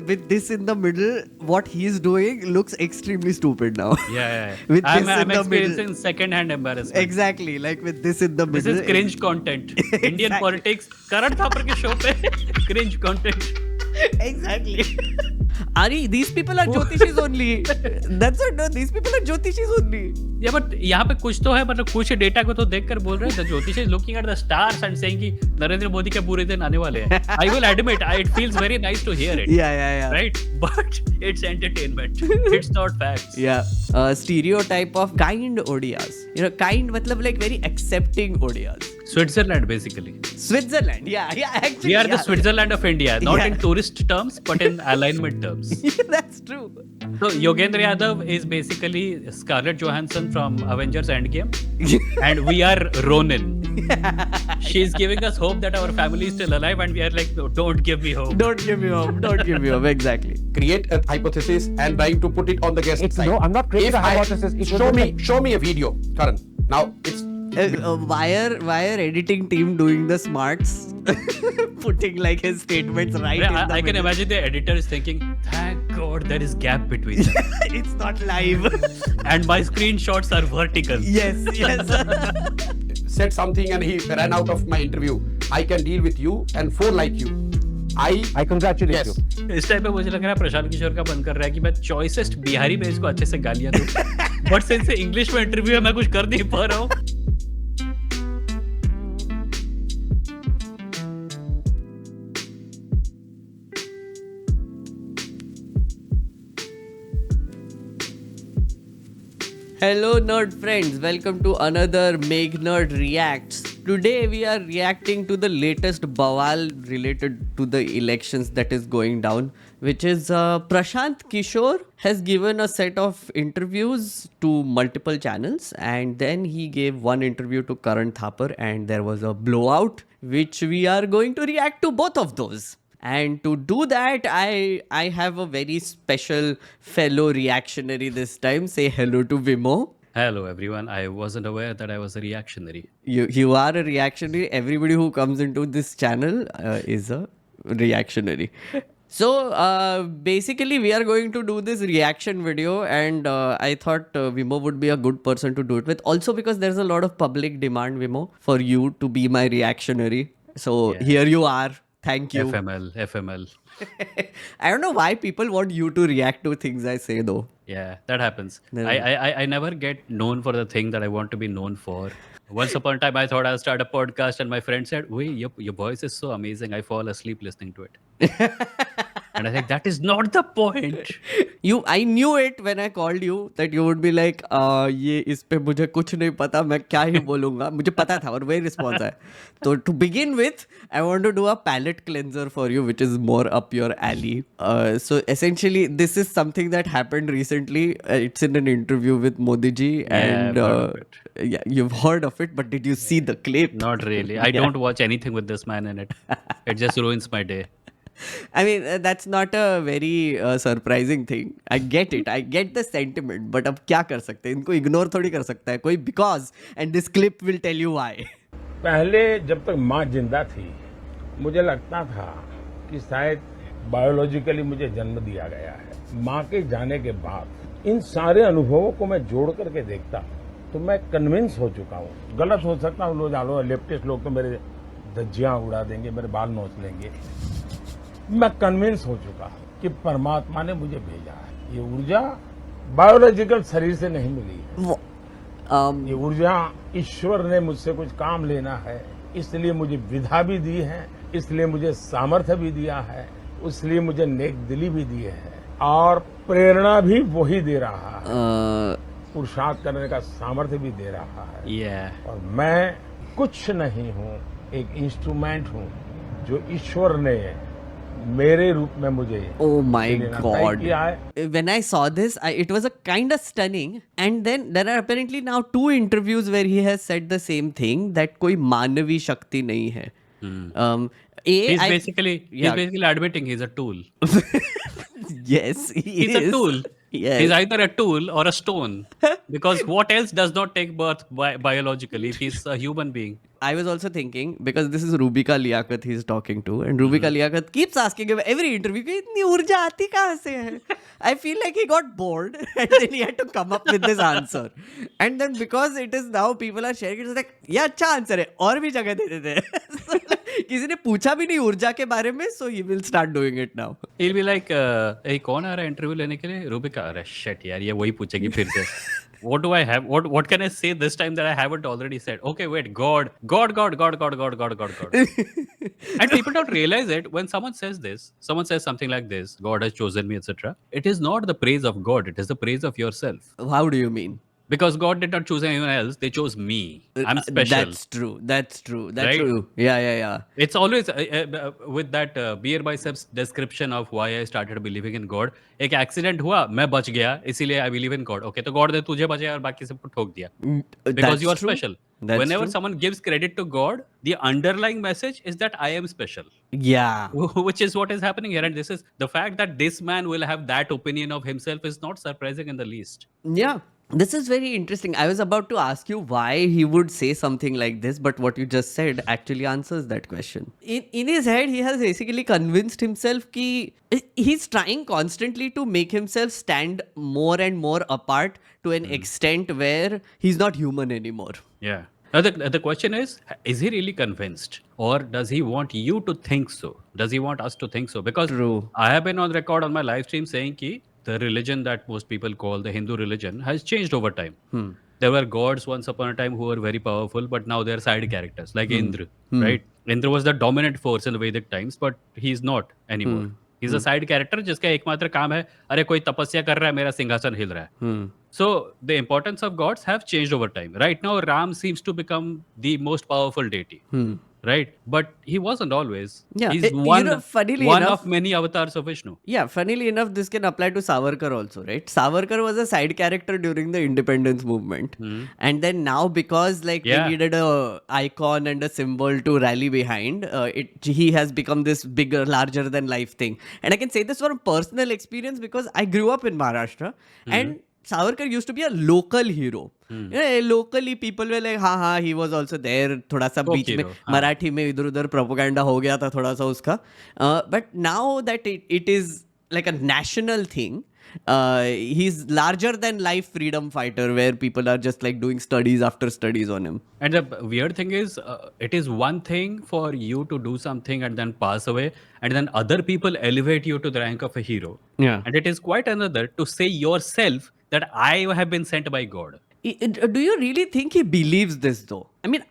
with this in the middle, what he's doing looks extremely stupid now. Yeah. With I'm this in the experiencing middle. second-hand embarrassment. Exactly, like with this in the This middle. is cringe content. Indian Exactly. politics. Karan Thapar के show पे cringe content. Exactly. Ari, these people are Jyotishis only. That's it. No, these people are Jyotishis only. Yeah, but यहाँ पे कुछ तो है, मतलब कुछ data को तो देखकर बोल रहे हैं. The Jyotish is looking at the stars and saying कि नरेंद्र मोदी के बुरे दिन आने वाले हैं. I will admit, it feels very nice to hear it. Yeah. Right? But it's entertainment. It's not facts. Yeah. Stereotype of kind ODIs. You know, kind matlab like very accepting ODIs. Switzerland, basically. Switzerland. Yeah, actually. We are the yeah. Switzerland of India, not Yeah. in tourist terms, but in alignment terms. That's true. So Yogendra Yadav is basically Scarlett Johansson from Avengers Endgame, and we are Ronin. She's giving us hope that our family is still alive, and we are like, no, don't give me hope. Don't give me hope. Don't give me hope. Exactly. Create a hypothesis and trying to put it on the guest side. No, I'm not creating a hypothesis. It was Show me a video, Karan. Now it's Why are editing team doing the smarts? Putting like his statements right Yeah, in the I can middle. imagine the editor is thinking, thank God there is gap between them. It's not live. And my screenshots are vertical. yes. said something and he ran out of my interview. I can deal with you and four like you. I congratulate yes. you. इस time पे मुझे लग रहा है प्रशांत किशोर का बंद कर रहा है कि मैं चॉइसेस्ट बिहारी में इसको अच्छे से गालियां दूं. बट सिंस इंग्लिश में इंटरव्यू है, मैं कुछ कर नहीं पा रहा हूँ. Hello nerd friends, welcome to another Meg Nerd Reacts. Today we are reacting to the latest bawal related to the elections that is going down, which is Prashant Kishore has given a set of interviews to multiple channels, and then he gave one interview to Karan Thapar and there was a blowout, which we are going to react to both of those. And to do that, I have a very special fellow reactionary this time. Say hello to Vimo. Hello everyone, I wasn't aware that I was a reactionary. You are a reactionary. Everybody who comes into this channel is a reactionary. So basically we are going to do this reaction video, and I thought Vimo would be a good person to do it with. Also because there's a lot of public demand, Vimo, for you to be my reactionary. So here you are. Thank you. FML. I don't know why people want you to react to things I say though. Yeah, that happens. No. I never get known for the thing that I want to be known for. Once upon a time, I thought I'll start a podcast, and my friend said, "Wait, your voice is so amazing. I fall asleep listening to it." And I think that is not the point. I knew it when I called you that you would be like, ये इस पे मुझे कुछ नहीं पता, मैं क्या ही बोलूँगा. मुझे पता था और वही response है. So to begin with, I want to do a palate cleanser for you, which is more up your alley. So essentially, this is something that happened recently. It's in an interview with Modi ji, and I've heard of it. yeah, you've heard of it, but did you see the clip? Not really. I don't watch anything with this man in it. It just ruins my day. I mean, that's not a very surprising thing. I get it. I get the sentiment. But अब क्या कर सकते हैं? इनको ignore थोड़ी कर सकता है कोई, because and this clip will tell you why. पहले जब तक माँ जिंदा थी, मुझे लगता था कि शायद बायोलॉजिकली मुझे जन्म दिया गया है. माँ के जाने के बाद इन सारे अनुभवों को मैं जोड़ करके देखता हूँ तो मैं कन्विंस हो चुका हूँ. गलत हो सकता हूँ, लोग लेफ्टिस्ट लोग तो मेरे धज्जियां उड़ा देंगे, मेरे बाल नोच लेंगे. मैं कन्विंस हो चुका हूँ कि परमात्मा ने मुझे भेजा है. ये ऊर्जा बायोलॉजिकल शरीर से नहीं मिली है. ये ऊर्जा ईश्वर ने मुझसे कुछ काम लेना है, इसलिए मुझे विधा भी दी है, इसलिए मुझे सामर्थ्य भी दिया है, इसलिए मुझे नेक दिली भी दी है, और प्रेरणा भी वही दे रहा है. पुरुषार्थ करने का सामर्थ्य भी दे रहा है. Yeah. और मैं कुछ नहीं हूँ, एक इंस्ट्रूमेंट हूँ जो ईश्वर ने मेरे रूप में मुझे Oh my लेना तय God. किया है. When I saw this, it was a kind of stunning. And then there are apparently now 2 interviews where he has said the same thing, that कोई मानवी शक्ति नहीं है. He's basically admitting he's a tool. Yes, he He's is. a tool. Yes. He's either a tool or a stone. Because what else does not take birth biologically if he's a human being? I was also thinking, because this is Rubika Liaquat he's talking to, and Rubika Liaquat keeps asking him every interview, कि इतनी ऊर्जा आती कहाँ से है? I feel like he got bored and then he had to come up with this answer. And then because it is now people are sharing it, it's like, ये अच्छा answer है, और भी जगह दे देते हैं. So, किसी ने पूछा भी नहीं ऊर्जा के बारे में, so he will start doing it now. He'll be like, hey, कौन आ रहा है इंटरव्यू लेने के लिए? रूबिका. अरे shit यार, ये वही पूछेगी फिर से. What do I have? What can I say this time that I haven't already said? Okay, wait, God. And people don't realize it when someone says this, someone says something like this, God has chosen me, etc. It is not the praise of God, it is the praise of yourself. How do you mean? Because God did not choose anyone else, they chose me. I'm special. That's true. Right? Yeah. It's always with that beer biceps description of why I started believing in God. एक accident हुआ, मैं बच गया, इसीलिए I believe in God. Okay, तो God ने तुझे बचाया और बाकी सबको ठोक दिया. Because you are special. Whenever someone gives credit to God, the underlying message is that I am special. Yeah. Which is what is happening here. And this is the fact that this man will have that opinion of himself is not surprising in the least. Yeah. This is very interesting. I was about to ask you why he would say something like this, but what you just said actually answers that question. In his head, he has basically convinced himself that he's trying constantly to make himself stand more and more apart to an extent where he's not human anymore. Yeah. Now the question is he really convinced? Or does he want you to think so? Does he want us to think so? Because True. I have been on record on my live stream saying that the religion that most people call the Hindu religion has changed over time. There were gods once upon a time who were very powerful, but now they're side characters, like Indra, right? Indra was the dominant force in the Vedic times, but he's not anymore. He's a side character जिसका एकमात्र काम है, अरे कोई तपस्या कर रहा है, मेरा सिंहासन हिल रहा है. So the importance of gods have changed over time. Right now, Ram seems to become the most powerful deity. Right? But he wasn't always. Yeah, He's funnily one enough- of many avatars of Vishnu. Yeah, funnily enough, this can apply to Savarkar also, right? Savarkar was a side character during the independence movement. And then now, because like Yeah. they needed a icon and a symbol to rally behind, he has become this bigger, larger than life thing. And I can say this from personal experience because I grew up in Maharashtra and Savarkar used to be a local hero. You know, locally people were like, हाँ, he was also there. थोड़ा सा बीच में hero, हाँ. मराठी में इधर उधर propaganda हो गया था थोड़ा सा उसका. But now that it is like a national thing, he's larger than life freedom fighter where people are just like doing studies after studies on him. And the weird thing is, it is one thing for you to do something and then pass away, and then other people elevate you to the rank of a hero. Yeah. And it is quite another to say yourself that I have been sent by God. Do you really think he believes this though? I mean,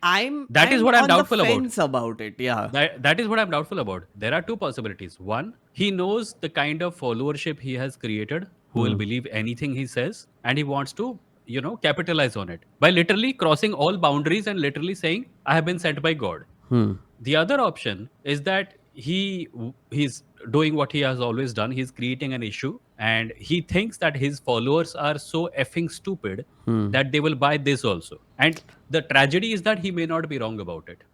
That is what I'm on doubtful the about. fence about it. Yeah. That is what I'm doubtful about. There are two possibilities. One, he knows the kind of followership he has created who will believe anything he says, and he wants to, capitalize on it by literally crossing all boundaries and literally saying, I have been sent by God. The other option is that he's doing what he has always done. He's creating an issue, and he thinks that his followers are so effing stupid that they will buy this also. And the tragedy is that he may not be wrong about it.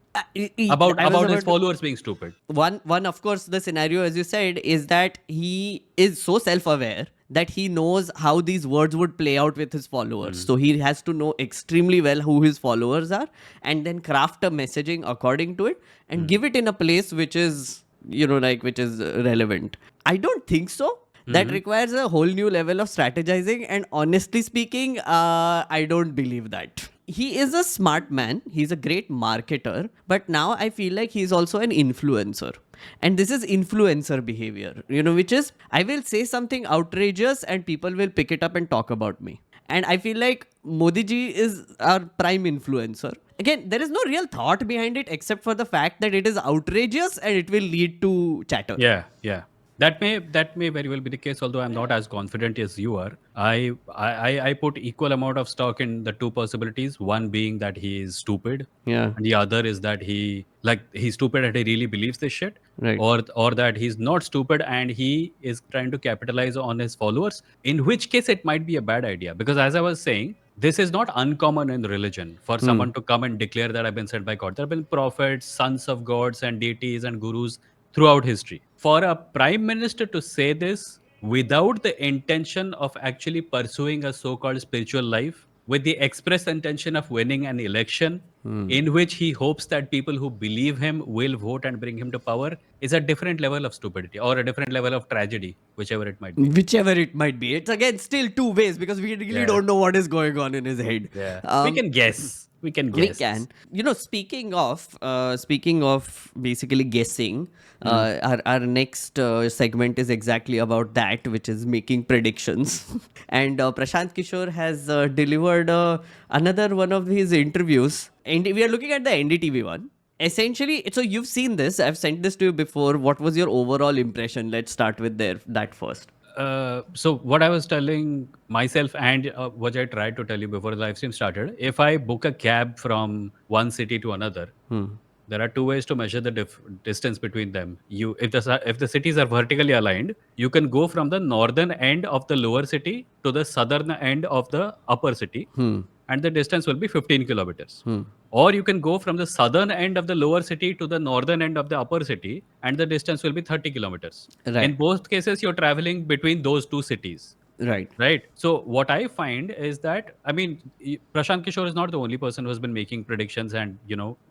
About his followers being stupid. One, of course, the scenario, as you said, is that he is so self-aware that he knows how these words would play out with his followers. So he has to know extremely well who his followers are and then craft a messaging according to it and give it in a place which is, which is relevant. I don't think so. That requires a whole new level of strategizing, and honestly speaking, I don't believe that. He is a smart man. He's a great marketer, but now I feel like he's also an influencer. And this is influencer behavior, which is I will say something outrageous and people will pick it up and talk about me. And I feel like Modi ji is our prime influencer. Again, there is no real thought behind it except for the fact that it is outrageous and it will lead to chatter. Yeah. That may very well be the case, although I'm not as confident as you are. I put equal amount of stock in the two possibilities. One being that he is stupid. Yeah. And the other is that he's stupid and he really believes this shit. Right. Or that he's not stupid and he is trying to capitalize on his followers. In which case it might be a bad idea. Because as I was saying, this is not uncommon in religion for someone to come and declare that I've been sent by God. There have been prophets, sons of gods and deities and gurus throughout history. For a prime minister to say this without the intention of actually pursuing a so-called spiritual life, with the express intention of winning an election in which he hopes that people who believe him will vote and bring him to power, is a different level of stupidity or a different level of tragedy, whichever it might be. Whichever it might be. It's again still two ways because we really Yeah. don't know what is going on in his head. We can guess. We can guess. We can. You know, speaking of basically guessing, our next segment is exactly about that, which is making predictions. And Prashant Kishore has delivered another one of his interviews. And we are looking at the NDTV one. Essentially, so you've seen this. I've sent this to you before. What was your overall impression? Let's start with that first. So what I was telling myself and what I tried to tell you before the live stream started, if I book a cab from one city to another, there are two ways to measure the distance between them. If the cities are vertically aligned, you can go from the northern end of the lower city to the southern end of the upper city, and the distance will be 15 kilometers. Or you can go from the southern end of the lower city to the northern end of the upper city, and the distance will be 30 kilometers. Right. In both cases, you're traveling between those two cities. Right. Right. So what I find is that, I mean, Prashant Kishore is not the only person who has been making predictions and,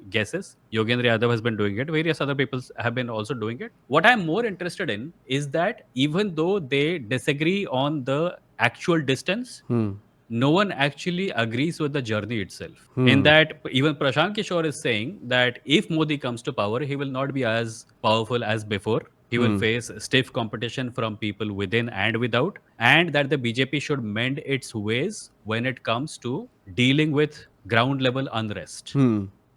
guesses. Yogendra Yadav has been doing it. Various other people have been also doing it. What I'm more interested in is that even though they disagree on the actual distance, no one actually agrees with the journey itself. In that, even Prashant Kishore is saying that if Modi comes to power, he will not be as powerful as before. He will face stiff competition from people within and without, and that the BJP should mend its ways when it comes to dealing with ground level unrest.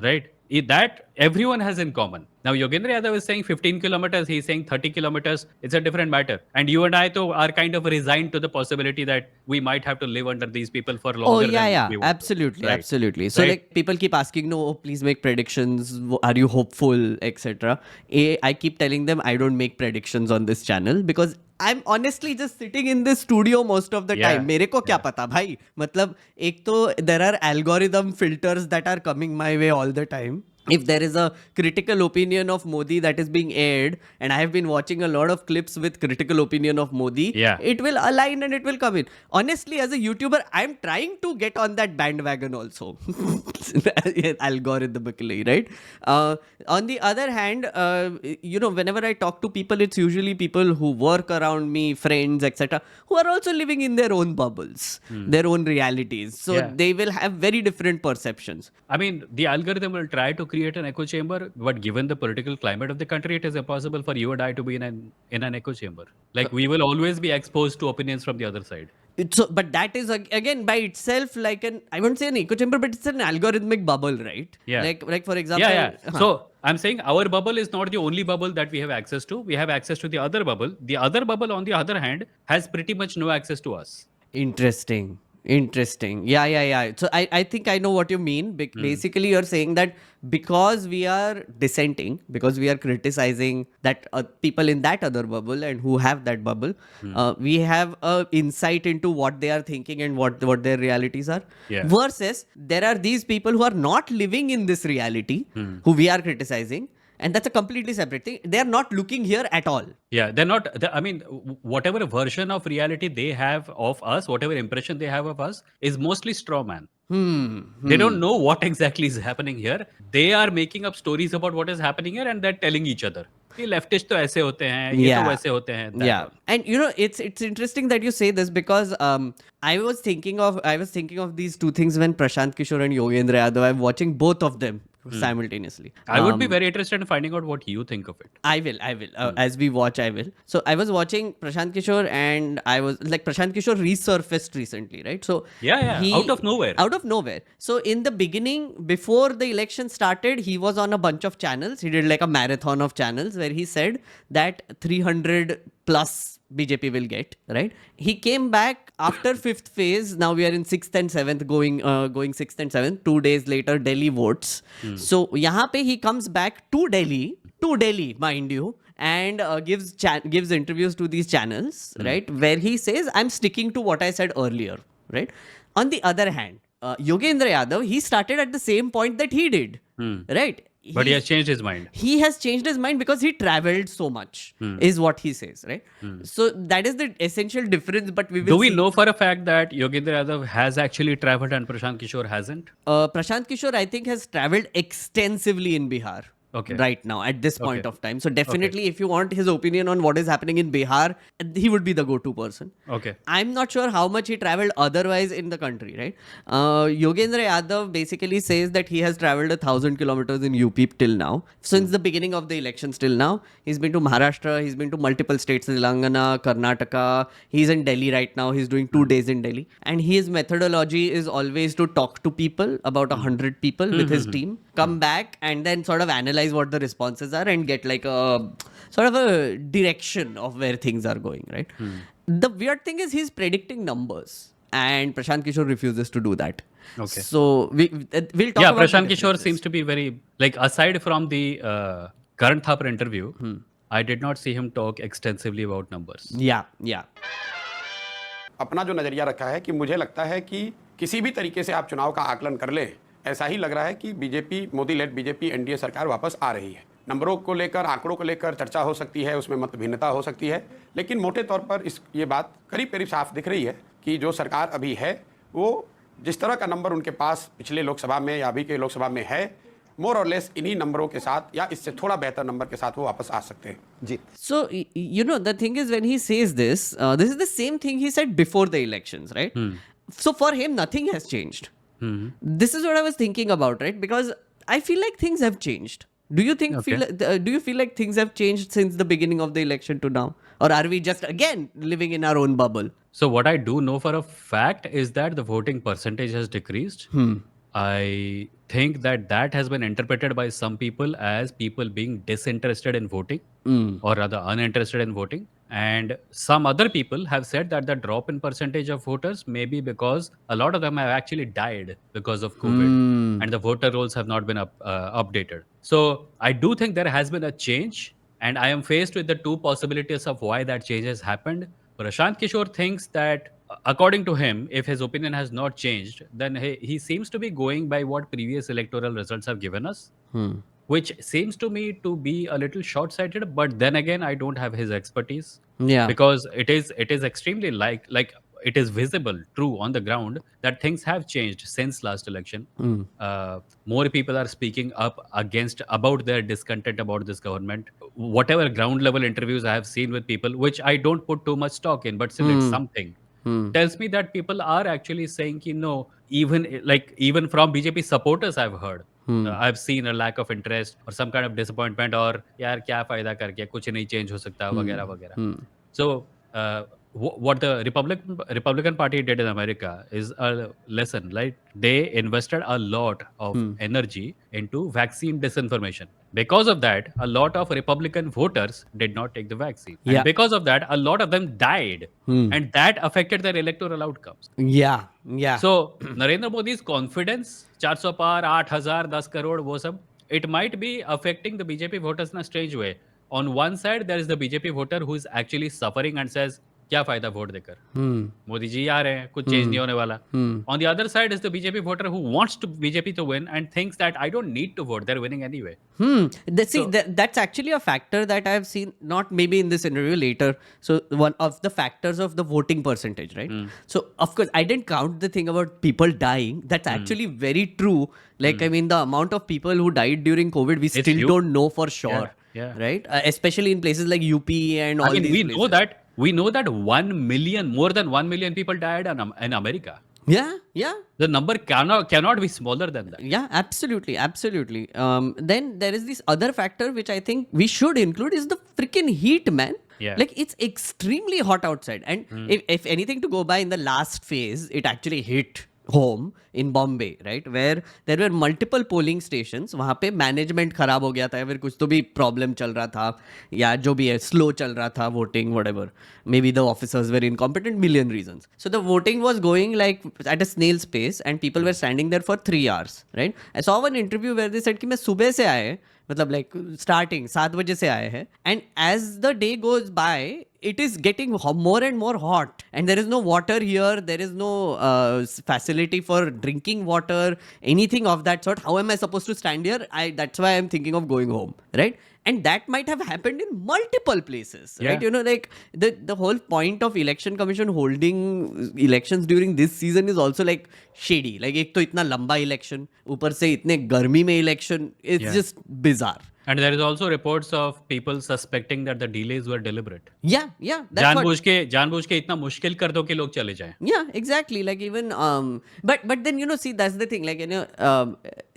Right? That everyone has in common. Now, Yogendra Yadav is saying 15 kilometers, he's saying 30 kilometers. It's a different matter. And you and I are kind of resigned to the possibility that we might have to live under these people for longer than we want to. Absolutely, Right. absolutely. So Right. like people keep asking, no, please make predictions. Are you hopeful, etc. I keep telling them I don't make predictions on this channel because I'm honestly just sitting in this studio most of the Yeah. time. मेरे को क्या पता भाई? मतलब एक तो there are algorithm filters that are coming my way all the time. If there is a critical opinion of Modi that is being aired, and I have been watching a lot of clips with critical opinion of Modi, Yeah. it will align and it will come in. Honestly, as a YouTuber, I'm trying to get on that bandwagon also. Algorithmically, right? On the other hand, whenever I talk to people, it's usually people who work around me, friends, etc., who are also living in their own bubbles, their own realities. So Yeah. they will have very different perceptions. I mean, the algorithm will try to create an echo chamber, but given the political climate of the country, it is impossible for you and I to be in an echo chamber. Like, we will always be exposed to opinions from the other side. But that is again by itself like I wouldn't say an echo chamber, but it's an algorithmic bubble, right? Yeah. Like for example. Yeah. So I'm saying our bubble is not the only bubble that we have access to. We have access to the other bubble. The other bubble, on the other hand, has pretty much no access to us. Interesting. Yeah. So I think I know what you mean. Basically, you're saying that because we are dissenting, because we are criticizing that people in that other bubble and who have that bubble, we have a insight into what they are thinking and what their realities are. Yeah. Versus there are these people who are not living in this reality, who we are criticizing. And that's a completely separate thing. They are not looking here at all. Yeah, they're not. I mean, whatever version of reality they have of us, whatever impression they have of us, is mostly straw man. They don't know what exactly is happening here. They are making up stories about what is happening here, and they're telling each other. ये leftist तो ऐसे होते हैं, ये तो वैसे होते हैं. that Yeah, all. and it's interesting that you say this because I was thinking of these two things when Prashant Kishore and Yogendra Yadav. I'm watching both of them simultaneously. I would be very interested in finding out what you think of it. I will. As we watch, I will. So I was watching Prashant Kishore, and I was like, Prashant Kishore resurfaced recently, right? So Yeah, out of nowhere. Out of nowhere. So in the beginning, before the election started, he was on a bunch of channels. He did like a marathon of channels where he said that 300 plus BJP will get, right? He came back after fifth phase. Now we are in sixth and seventh, going sixth and seventh. 2 days later, Delhi votes. So यहाँ पे he comes back to Delhi, mind you, and gives interviews to these channels, right? Where he says, I'm sticking to what I said earlier, right? On the other hand, Yogendra Yadav, he started at the same point that he did, right? But he has changed his mind. He has changed his mind because he traveled so much, is what he says, right? So that is the essential difference. But we will Do we see. know for a fact that Yogendra Yadav has actually traveled and Prashant Kishore hasn't? Prashant Kishore, I think, has traveled extensively in Bihar. Okay. Right now, at this point Okay. of time. So definitely, if you want his opinion on what is happening in Bihar, he would be the go-to person. Okay. I'm not sure how much he traveled otherwise in the country, right? Yogendra Yadav basically says that he has traveled 1,000 kilometers in UP till now, since the beginning of the elections till now. He's been to Maharashtra, he's been to multiple states, Telangana, Karnataka. He's in Delhi right now. He's doing 2 days in Delhi. And his methodology is always to talk to people, about 100 people with his team, come back and then sort of analyze what the responses are and get like a sort of a direction of where things are going, right? The weird thing is he's predicting numbers and Prashant Kishore refuses to do that. Okay. So we'll talk Yeah, about the Prashant Kishore differences. seems to be very, like, aside from the Karan Thapar interview, I did not see him talk extensively about numbers. Yeah. अपना जो नज़रिया रखा है कि मुझे लगता है कि किसी भी तरीके से आप चुनाव का आकलन कर लें, ऐसा ही लग रहा है कि BJP, Modi led BJP, NDA सरकार वापस आ रही है। नंबरों को लेकर, आंकड़ों को लेकर चर्चा हो सकती है, उसमें मत भिन्नता हो सकती है, लेकिन मोटे तौर पर ये बात करीब करीब साफ दिख रही है कि जो सरकार अभी है वो जिस तरह का नंबर उनके पास पिछले लोकसभा में या अभी के लोकसभा में है, मोर और लेस इन्हीं नंबरों के साथ या इससे थोड़ा बेहतर नंबर के साथ वो वापस आ सकते हैं। जी। So, the thing is, when he says this, this is the same thing he said before the elections, right? So for him, nothing has changed. This is what I was thinking about, right? Because I feel like things have changed. Do you think do you feel like things have changed since the beginning of the election to now, or are we just again living in our own bubble? So what I do know for a fact is that the voting percentage has decreased. I think that has been interpreted by some people as people being disinterested in voting, or rather uninterested in voting. And some other people have said that the drop in percentage of voters may be because a lot of them have actually died because of COVID, and the voter rolls have not been updated. So I do think there has been a change, and I am faced with the two possibilities of why that change has happened. Prashant Kishore thinks that, according to him, if his opinion has not changed, then he seems to be going by what previous electoral results have given us, which seems to me to be a little short-sighted. But then again, I don't have his expertise. Yeah. Because it is extremely like it is visible, true, on the ground that things have changed since last election. More people are speaking up about their discontent about this government. Whatever ground level interviews I have seen with people, which I don't put too much stock in, but still it's something, tells me that people are actually saying, even from BJP supporters I've heard, I've seen a lack of interest or some kind of disappointment, or यार क्या फायदा करके कुछ नहीं change हो सकता वगैरह वगैरह. So what the Republican Party did in America is a lesson. Like, they invested a lot of energy into vaccine disinformation. Because of that, a lot of Republican voters did not take the vaccine. Yeah. And because of that, a lot of them died. And that affected their electoral outcomes. Yeah. So Narendra Modi's confidence, 400 par, 8,000, 10 crore, wo sab, it might be affecting the BJP voters in a strange way. On one side, there is the BJP voter who is actually suffering and says, क्या फायदा vote देकर, मोदी जी आ रहे हैं, कुछ change नहीं होने वाला. On the other side is the BJP voter who wants BJP to win and thinks that I don't need to vote, they're winning anyway. That's actually a factor that I've seen, not maybe in this interview, later. So one of the factors of the voting percentage, right? So of course, I didn't count the thing about people dying. That's actually very true. Like, I mean, the amount of people who died during COVID, we still huge. don't know for sure. Yeah. Right? Especially in places like UP and all I mean, these places. we know that more than 1 million people died in America. Yeah. The number cannot be smaller than that. Yeah, absolutely. Then there is this other factor which I think we should include is the freaking heat, man. Yeah. Like, it's extremely hot outside. And if anything to go by, in the last phase, it actually hit home in Bombay, right? Where there were multiple polling stations. वहाँ पे management खराब हो गया था या फिर कुछ तो भी problem चल रहा था या जो भी है slow चल रहा था voting, whatever. Maybe the officers were incompetent, million reasons. So the voting was going like at a snail's pace and people were standing there for 3 hours, right? I saw one interview where they said कि मैं सुबह से आए मतलब like starting 7 बजे से आए हैं, and as the day goes by it is getting more and more hot, and there is no water here, there is no facility for drinking water, anything of that sort. How am I supposed to stand here? That's why I'm thinking of going home, right? And that might have happened in multiple places, right? Yeah. Like the whole point of election commission holding elections during this season is also like shady. Like एक तो इतना लंबा election, ऊपर से इतने गर्मी में election, it's Yeah. just bizarre. And there is also reports of people suspecting that the delays were deliberate. Yeah, that's what. जानबूझ के इतना मुश्किल कर दो कि लोग चले जाएं. Yeah, exactly. Like even but then see, that's the thing. Like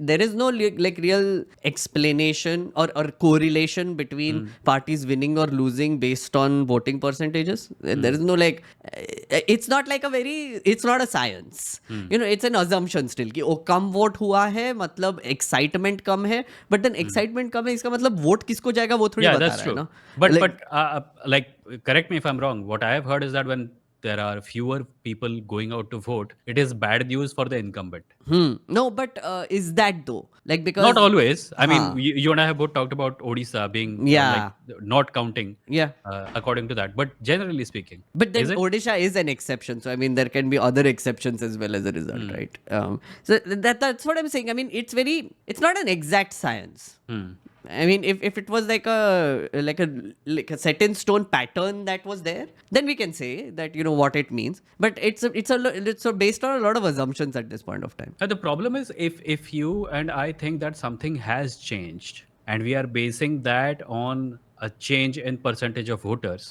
there is no like real explanation or correlation between parties winning or losing based on voting percentages. There is no like it's not like it's not a science. It's an assumption still कि कम vote हुआ है मतलब excitement कम है, but then excitement कम है इसका मतलब vote किसको जाएगा वो थोड़ी बता that's रहा है true. ना. But like correct me if I'm wrong. What I have heard is that when there are fewer people going out to vote, it is bad news for the incumbent. No, but is that though? Like because Not always. I mean, Haan. you and I have both talked about Odisha being Yeah. like, not counting Yeah. according to that. But generally speaking, But then is it? Odisha is an exception, so I mean there can be other exceptions as well as a result, right? So that's what I'm saying. I mean it's not an exact science. I mean if it was like a set in stone pattern that was there, then we can say that what it means. But it's based on a lot of assumptions at this point of time. The problem is if you and I think that something has changed and we are basing that on a change in percentage of voters,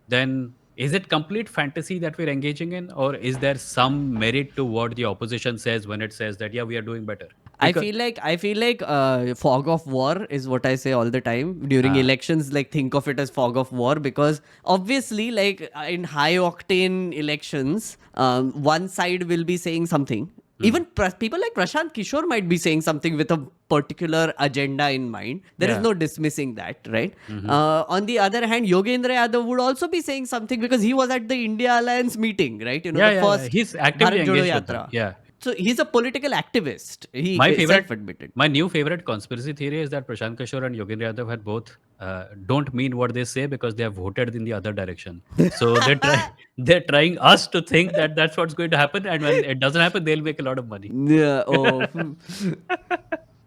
then is it complete fantasy that we're engaging in, or is there some merit to what the opposition says when it says that we are doing better? I feel like fog of war is what I say all the time during elections. Like think of it as fog of war, because obviously like in high octane elections, one side will be saying something. Even people like Prashant Kishore might be saying something with a particular agenda in mind. There is Yeah. no dismissing that, right? On the other hand, Yogendra Yadav would also be saying something because he was at the India Alliance meeting, right? The first He's actively Bharat Jodo engaged with Yatra. that. Yeah. So he's a political activist. He My favorite, self-admitted. my new favorite conspiracy theory is that Prashant Kishore and Yogendra Yadav had both don't mean what they say because they have voted in the other direction. So they're trying us to think that that's what's going to happen, and when it doesn't happen, they'll make a lot of money. Yeah. Oh.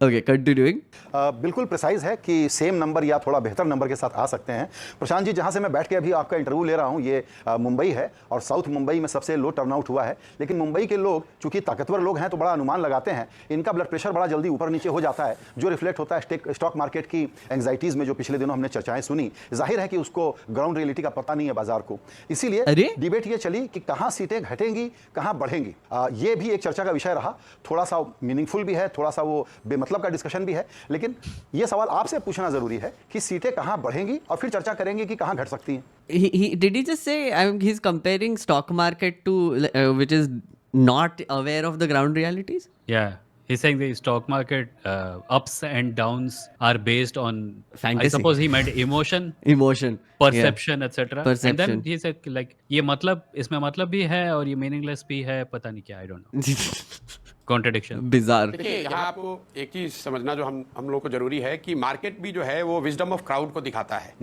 Okay, continuing. बिल्कुल precise है कि same number या थोड़ा बेहतर number के साथ आ सकते हैं. प्रशांत जी, जहां से मैं बैठ के अभी आपका इंटरव्यू ले रहा हूं, ये मुंबई है और साउथ मुंबई में सबसे लो टर्नआउट हुआ है. लेकिन मुंबई के लोग चूंकि ताकतवर लोग हैं तो बड़ा अनुमान लगाते हैं. इनका ब्लड प्रेशर बड़ा जल्दी ऊपर नीचे हो जाता है, जो रिफ्लेक्ट होता है स्टॉक मार्केट की एंग्जाइटीज में, जो पिछले दिनों हमने चर्चाएं सुनी. जाहिर है कि उसको ग्राउंड रियलिटी का पता नहीं है बाजार को. इसीलिए डिबेट ये चली कि कहां सीटें घटेंगी, कहां बढ़ेंगी. ये भी एक चर्चा का विषय रहा. थोड़ा सा मीनिंगफुल भी है, थोड़ा सा वो बेमतलब का डिस्कशन भी है. लेकिन ये सवाल आपसे पूछना जरूरी है कि सीटें कहां बढ़ेंगी और फिर चर्चा करेंगे कि कहां घट सकती हैं. Did he just say he's comparing stock market to which is not aware of the ground realities? Yeah. He's saying the stock market ups and downs are based on Fantasy. I suppose he meant emotion, perception, etc. Perception. And then he said like ये मतलब इसमें मतलब भी है और ये meaningless भी है, पता नहीं क्या, I don't know. Contradiction. Bizarre. देखिए यहाँ आपको एक चीज समझना जो हम लोग को जरूरी है कि मार्केट भी जो है वो विजडम ऑफ क्राउड को दिखाता है.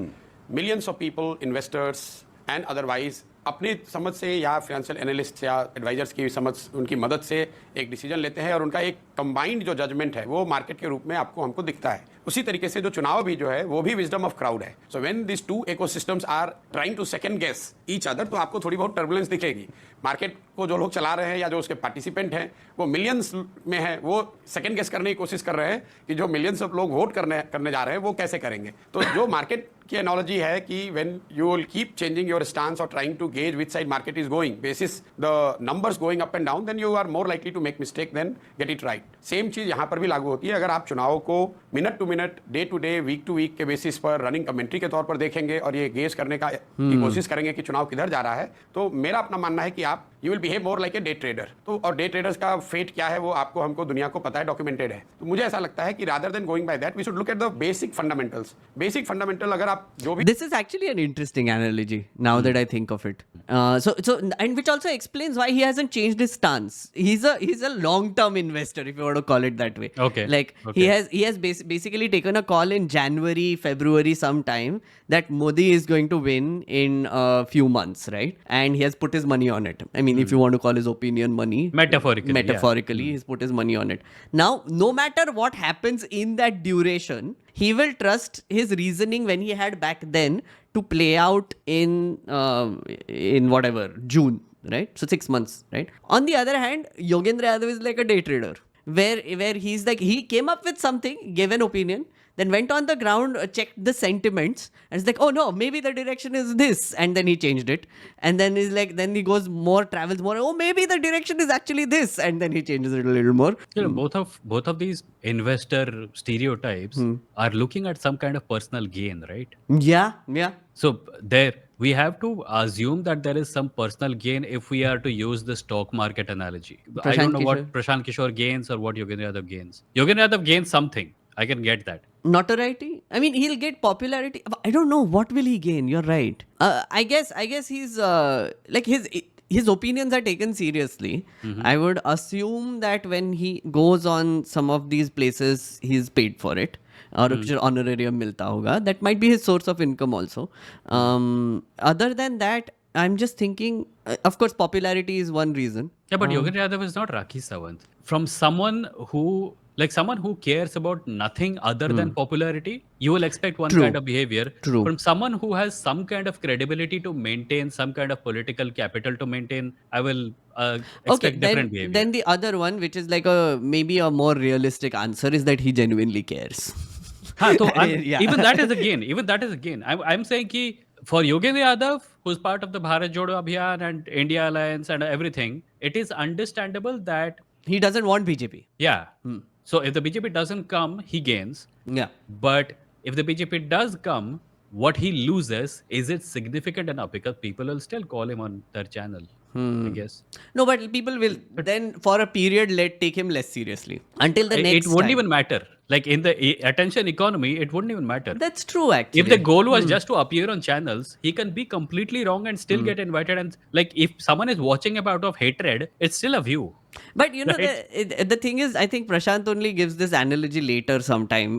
Millions of people, investors and otherwise अपनी समझ से या फाइनेंशियल एनालिस्ट या एडवाइजर्स की समझ, उनकी मदद से एक डिसीजन लेते हैं और उनका एक कंबाइंड जो जजमेंट है वो मार्केट के रूप में हमको दिखता है. उसी तरीके से जो चुनाव भी जो है वो भी विजडम ऑफ क्राउड है. So when this two ecosystems are trying to second guess each other, तो आपको थोड़ी बहुत टर्बुलेंस दिखेगी. मार्केट को जो लोग चला रहे हैं या जो उसके पार्टिसिपेंट हैं वो मिलियंस में हैं, वो सेकंड गेस करने की कोशिश कर रहे हैं कि जो मिलियंस ऑफ लोग वोट करने जा रहे हैं वो कैसे करेंगे. तो जो मार्केट की एनोलॉजी है कि when you will keep changing your stance और trying to gauge which side market is going basis the numbers going up and down, then you are more likely to make mistake than get it right. Same चीज यहाँ पर भी लागू होती है. अगर आप चुनाव को minute to minute, day to day, week to week के बेसिस पर रनिंग कमेंट्री के तौर पर देखेंगे और ये गेस करने की कोशिश करेंगे कि चुनाव किधर जा रहा है, तो मेरा अपना मानना है कि आप you will behave more like a day trader. तो और डे ट्रेडर्स का फेट क्या है वो आपको हमको दुनिया को पता है, डॉक्यूमेंटेड है। तो मुझे ऐसा लगता है कि rather than going by that we should look at the basic fundamentals. Basic fundamental अगर आप जो भी This is actually an interesting analogy now that I think of it. And which also explains why he hasn't changed his stance. He's a long-term investor, if you want to call it that way. Okay. Like Okay. he has basically taken a call in January, February, sometime that Modi is going to win in a few months, right? And he has put his money on it. I mean, if you want to call his opinion money, Metaphorically, yeah. he's put his money on it. Now, no matter what happens in that duration, he will trust his reasoning when he had back then to play out in whatever June, right? So 6 months, right? On the other hand, Yogendra Yadav is like a day trader, where he's like, he came up with something, gave an opinion, then went on the ground, checked the sentiments, and it's like, oh no, maybe the direction is this, and then he changed it, and then he's like, then he goes more, travels more, oh maybe the direction is actually this, and then he changes it a little more. You know, both of these investor stereotypes are looking at some kind of personal gain, right? Yeah. So there we have to assume that there is some personal gain if we are to use the stock market analogy. I Prashant don't know what Kishore. Prashant Kishore gains or what Yogendra Yadav gains. Yogendra Yadav gains something. I can get that. Notoriety. I mean, he'll get popularity. I don't know what will he gain. You're right. I guess he's like his opinions are taken seriously. I would assume that when he goes on some of these places, he's paid for it. और कुछ honorarium मिलता होगा. That might be his source of income also. Other than that, I'm just thinking, of course, popularity is one reason. Yeah, but Yogendra Yadav is not Rakhi Sawant. From someone who cares about nothing other than popularity, you will expect one True. kind of behavior. True. From someone who has some kind of credibility to maintain, some kind of political capital to maintain, I will expect different behavior. Then the other one, which is like maybe a more realistic answer, is that he genuinely cares. Yeah. Even that is a gain. Even that is a gain. I'm saying ki for Yogendra Yadav, who's part of the Bharat Jodo Abhiyan and India Alliance and everything, it is understandable that He doesn't want BJP. yeah. So if the BJP doesn't come, he gains. Yeah. But if the BJP does come, what he loses, is it significant enough? Because people will still call him on their channel, I guess. No, but people will then for a period take him less seriously until the next It wouldn't time. even matter. Like in the attention economy, it wouldn't even matter. That's true, actually. If the goal was just to appear on channels, he can be completely wrong and still get invited. And like if someone is watching him out of hatred, it's still a view. But you know, Right. the thing is, I think Prashant only gives this analogy later sometime,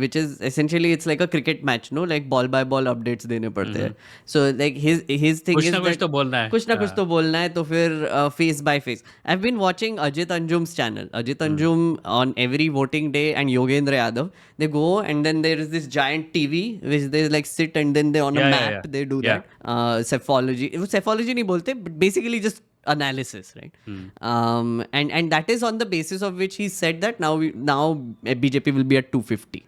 which is essentially it's like a cricket match, no? Like ball by ball updates देने पड़ते हैं. So like his thing कुछ is ना कुछ that तो बोलना है. कुछ ना कुछ तो बोलना है, तो फिर face by face. I've been watching Ajit Anjum's channel. Ajit Anjum on every voting day and Yogendra Yadav, they go and then there is this giant TV which they like sit and then they on a Yeah, map yeah. they do Yeah. that. Cephology. Cephology नहीं बोलते, but basically just analysis, right? And that is on the basis of which he said that now BJP will be at 250.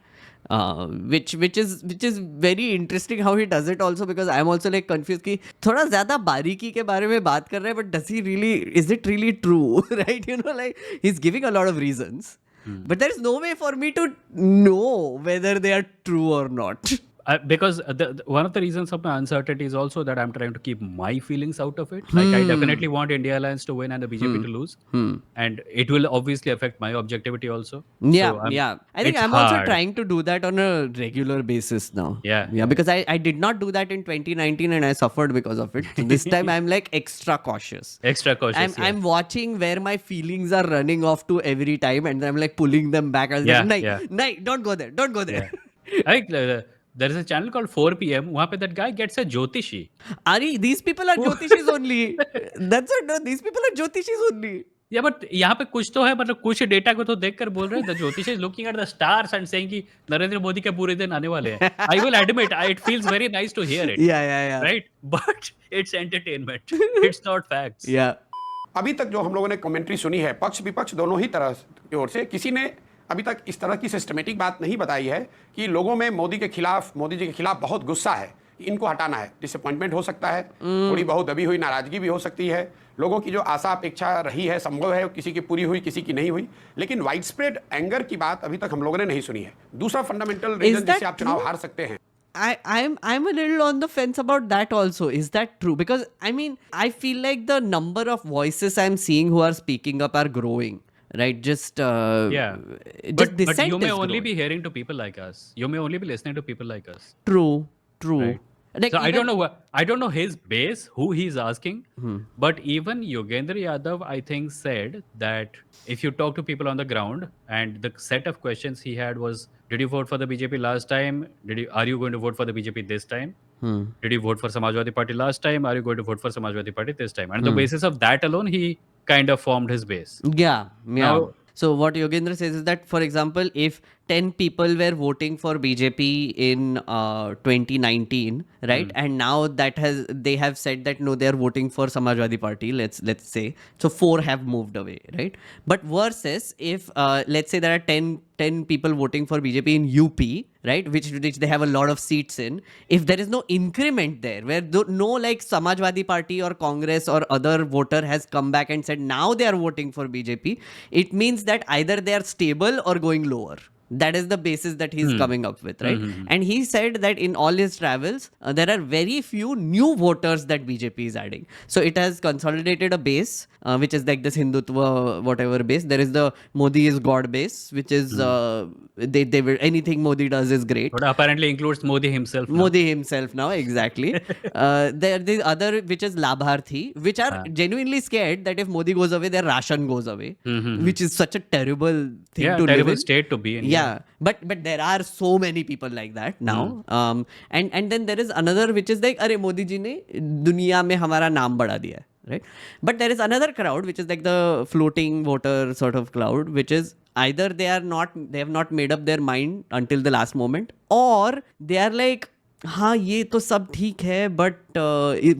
Which is very interesting how he does it also, because I'm also like confused कि थोड़ा ज़्यादा बारीकी के बारे में बात कर रहा है, but is it really true? Right? You know, like he's giving a lot of reasons, but there is no way for me to know whether they are true or not. Because one of the reasons of my uncertainty is also that I'm trying to keep my feelings out of it. Like I definitely want India Alliance to win and the BJP to lose, and it will obviously affect my objectivity also. Yeah, So yeah. I think it's I'm also hard. trying to do that on a regular basis now. Yeah. Because I did not do that in 2019 and I suffered because of it. So this time I'm like extra cautious. Extra cautious. I'm watching where my feelings are running off to every time, and I'm like pulling them back. I was Yeah, like, yeah. no, don't go there. Don't go there. Like there is a channel called 4 PM. वहाँ पे that guy gets a Jyotishi. Ari, these people are Jyotishis only. That's it. No, these people are Jyotishis only. Yeah, but यहाँ पे कुछ तो है, मतलब कुछ data को तो देखकर बोल रहे हैं. The Jyotish is looking at the stars and saying कि नरेंद्र मोदी के पूरे दिन आने वाले हैं. I will admit, it feels very nice to hear it. Yeah. Right? But it's entertainment. It's not facts. Yeah. अभी तक जो हम लोगों ने कमेंट्री सुनी है, पक्ष विपक्ष दोनों ही तरह की ओर से, किसी ने अभी तक इस तरह की सिस्टमेटिक बात नहीं बताई है कि लोगों में मोदी जी के खिलाफ बहुत गुस्सा है, इनको हटाना है. डिसअपॉइंटमेंट हो सकता है, थोड़ी बहुत दबी हुई नाराजगी भी हो सकती है. लोगों की जो आशा अपेक्षा रही है, संभव है किसी की पूरी हुई, किसी की नहीं हुई, लेकिन वाइड स्प्रेड एंगर की बात अभी तक हम लोगों ने नहीं सुनी है. दूसरा फंडामेंटल रीजन जिससे आप चुनाव हार सकते हैं. I'm a little on the fence about that also. Is that true? Because I mean, I feel like the number of voices I'm seeing who are speaking up are growing. Right? Just Yeah. just But dissent you may is only growing. be hearing to people like us. You may only be listening to people like us. True. Right. Like So I don't even- know I don't know his base, who he's asking. But even Yogendra Yadav, I think, said that if you talk to people on the ground, and the set of questions he had was, did you vote for the BJP last time? Are you going to vote for the BJP this time? Did you vote for Samajwadi Party last time? Are you going to vote for Samajwadi Party this time? And the basis of that alone, he kind of formed his base. Yeah. Now- So what Yogendra says is that, for example, if 10 people were voting for BJP in 2019, right, and now they have said that no, they are voting for Samajwadi Party. Let's say so 4 have moved away, right? But versus if let's say there are 10 people voting for BJP in UP, right, which they have a lot of seats in. If there is no increment there, where no like Samajwadi Party or Congress or other voter has come back and said now they are voting for BJP, it means that either they are stable or going lower. That is the basis that he's coming up with, right? And he said that in all his travels, there are very few new voters that BJP is adding. So it has consolidated a base, which is like this Hindutva whatever base. There is the Modi is God base, which is they will, anything Modi does is great. But apparently includes Modi himself. now. Modi himself now, exactly. There the other, which is Labharthi, which are genuinely scared that if Modi goes away, their ration goes away, which is such a terrible thing Yeah, to live terrible in. state to be in. Yeah, but there are so many people like that now. And then there is another which is like, अरे मोदी जी ने दुनिया में हमारा नाम बढ़ा दिया है, right? But there is another crowd which is like the floating voter sort of crowd, which is either they have not made up their mind until the last moment, or they are like, हाँ ये तो सब ठीक है, but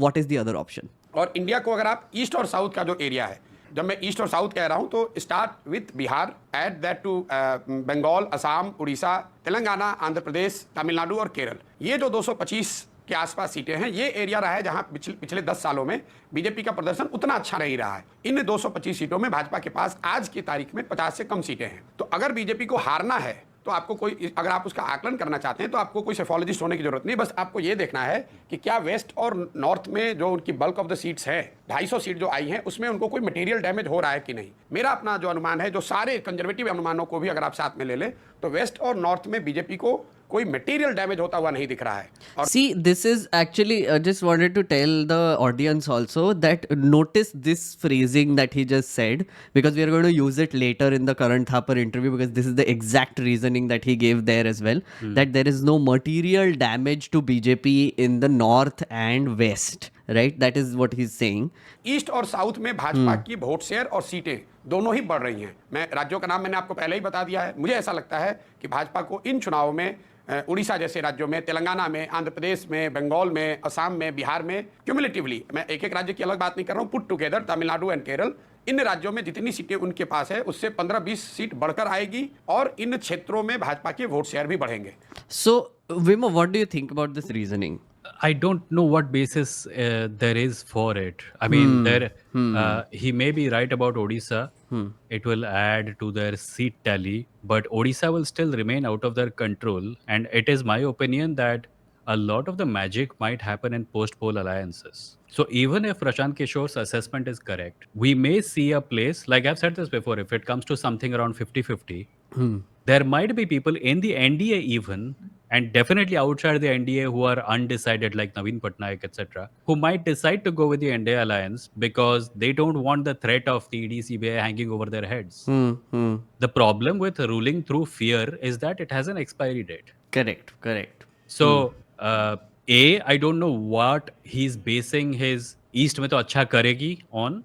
what is the other option? और India को अगर आप ईस्ट और साउथ का जो एरिया है, जब मैं ईस्ट और साउथ कह रहा हूं तो start with Bihar, add that to Bengal, Assam, Orissa, Telangana, Andhra Pradesh, Tamil Nadu और केरल। ये जो 225 के आसपास सीटें हैं, ये एरिया रहा है जहां पिछले 10 सालों में बीजेपी का प्रदर्शन उतना अच्छा नहीं रहा है। इन 225 सीटों में भाजपा के पास आज की तारीख में 50 से कम सीटें हैं। तो अगर बीजेपी को हारना है तो आपको कोई, अगर आप उसका आकलन करना चाहते हैं तो आपको कोई सेफोलॉजिस्ट होने की जरूरत नहीं, बस आपको ये देखना है कि क्या वेस्ट और नॉर्थ में जो उनकी बल्क ऑफ द सीट्स है, 250 सीट जो आई हैं, उसमें उनको कोई मटेरियल डैमेज हो रहा है कि नहीं। मेरा अपना जो अनुमान है, जो सारे कंजर्वेटिव अनुमानों को भी अगर आप साथ में ले लें, तो वेस्ट और नॉर्थ में बीजेपी को कोई मटेरियल डैमेज होता हुआ नहीं दिख रहा है। और See, this is actually just wanted to tell the audience also that notice this phrasing that he just said, because we are going to use it later in the current Thapar interview, because this is the exact reasoning that he gave there as well, that there is no material damage to BJP in the north and west, right? That is what he's saying. East और south में भाजपा की vote share और सीटें दोनों ही बढ़ रही हैं। मैं राज्यों का नाम मैंने आपको पहले ही बता दिया है। मुझे ऐसा लगता है कि भाजपा को इन चुनावों में उड़ीसा जैसे राज्यों में, तेलंगाना में, आंध्र प्रदेश में, बंगाल में, असम में, बिहार में, क्यूमुलेटिवली, मैं एक एक राज्य की अलग बात नहीं कर रहा हूँ, put together, Tamil Nadu and Kerala, इन राज्यों में जितनी सीटें उनके पास है उससे 15-20 सीट बढ़कर आएगी और इन क्षेत्रों में भाजपा के वोट शेयर भी बढ़ेंगे। So, Vimo, what do you think about this reasoning? I don't know what basis there is for it. I mean, he may be right about Odisha. It will add to their seat tally, but Odisha will still remain out of their control. And it is my opinion that a lot of the magic might happen in post-poll alliances. So even if Prashant Kishore's assessment is correct, we may see a place, like I've said this before, if it comes to something around 50-50, there might be people in the NDA even, and definitely outside the NDA who are undecided, like Naveen Patnaik, etc., who might decide to go with the NDA alliance because they don't want the threat of the ED-CBI hanging over their heads. The problem with ruling through fear is that it has an expiry date. Correct. So, I don't know what he's basing his East में तो अच्छा करेगी on.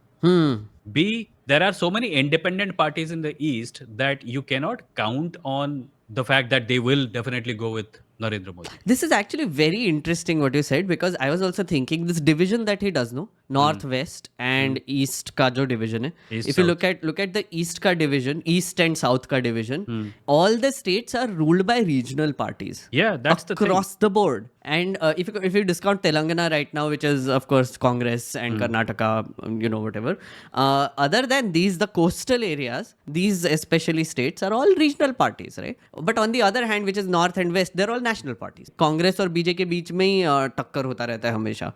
B, there are so many independent parties in the East that you cannot count on the fact that they will definitely go with Narendra Modi. This is actually very interesting what you said, because I was also thinking this division that he does, no, north west and east ka jo division hai. East, If you south. look at the east ka division, east and south ka division, all the states are ruled by regional parties. Yeah, that's the thing. Across the board. And if you discount Telangana right now, which is of course Congress and Karnataka, whatever. Other than these, the coastal areas, these especially states are all regional parties, right? But on the other hand, which is north and west, they're all national parties, Congress और बीजे के बीच में ही टक्कर होता रहता है हमेशा.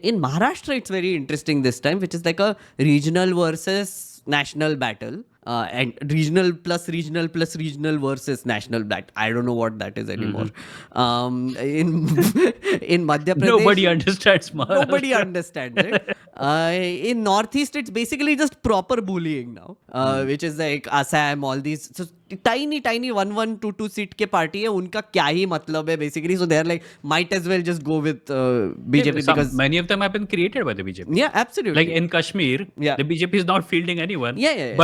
In Maharashtra it's very interesting this time, which is like a regional versus national battle, and regional plus regional plus regional versus national battle. I don't know what that is anymore. In Madhya Pradesh, Nobody understands Maharashtra. nobody understands it. In Northeast, it's basically just proper bullying now, which is like Assam, all these. So tiny 1 2 seat के party है, उनका क्या ही मतलब है basically. So they're like, might as well just go with BJP because Many of them have been created by the BJP. yeah, absolutely. Like in Kashmir, Yeah. the BJP is not fielding anyone. Yeah.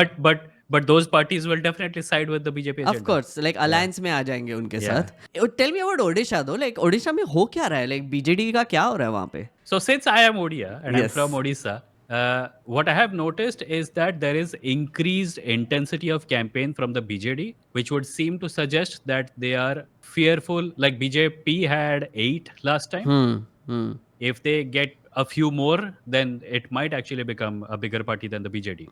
But those parties will definitely side with the BJP agenda. Of course, like alliance में आ जाएंगे उनके Yeah. साथ. Tell me about Odisha though. Like Odisha में हो क्या रहा है? Like BJD का क्या हो रहा है वहाँ पे? So since I am Odia and I'm Yes. from Odisha, what I have noticed is that there is increased intensity of campaign from the BJD, which would seem to suggest that they are fearful. Like BJP had 8 last time. If they get a few more, then it might actually become a bigger party than the BJD.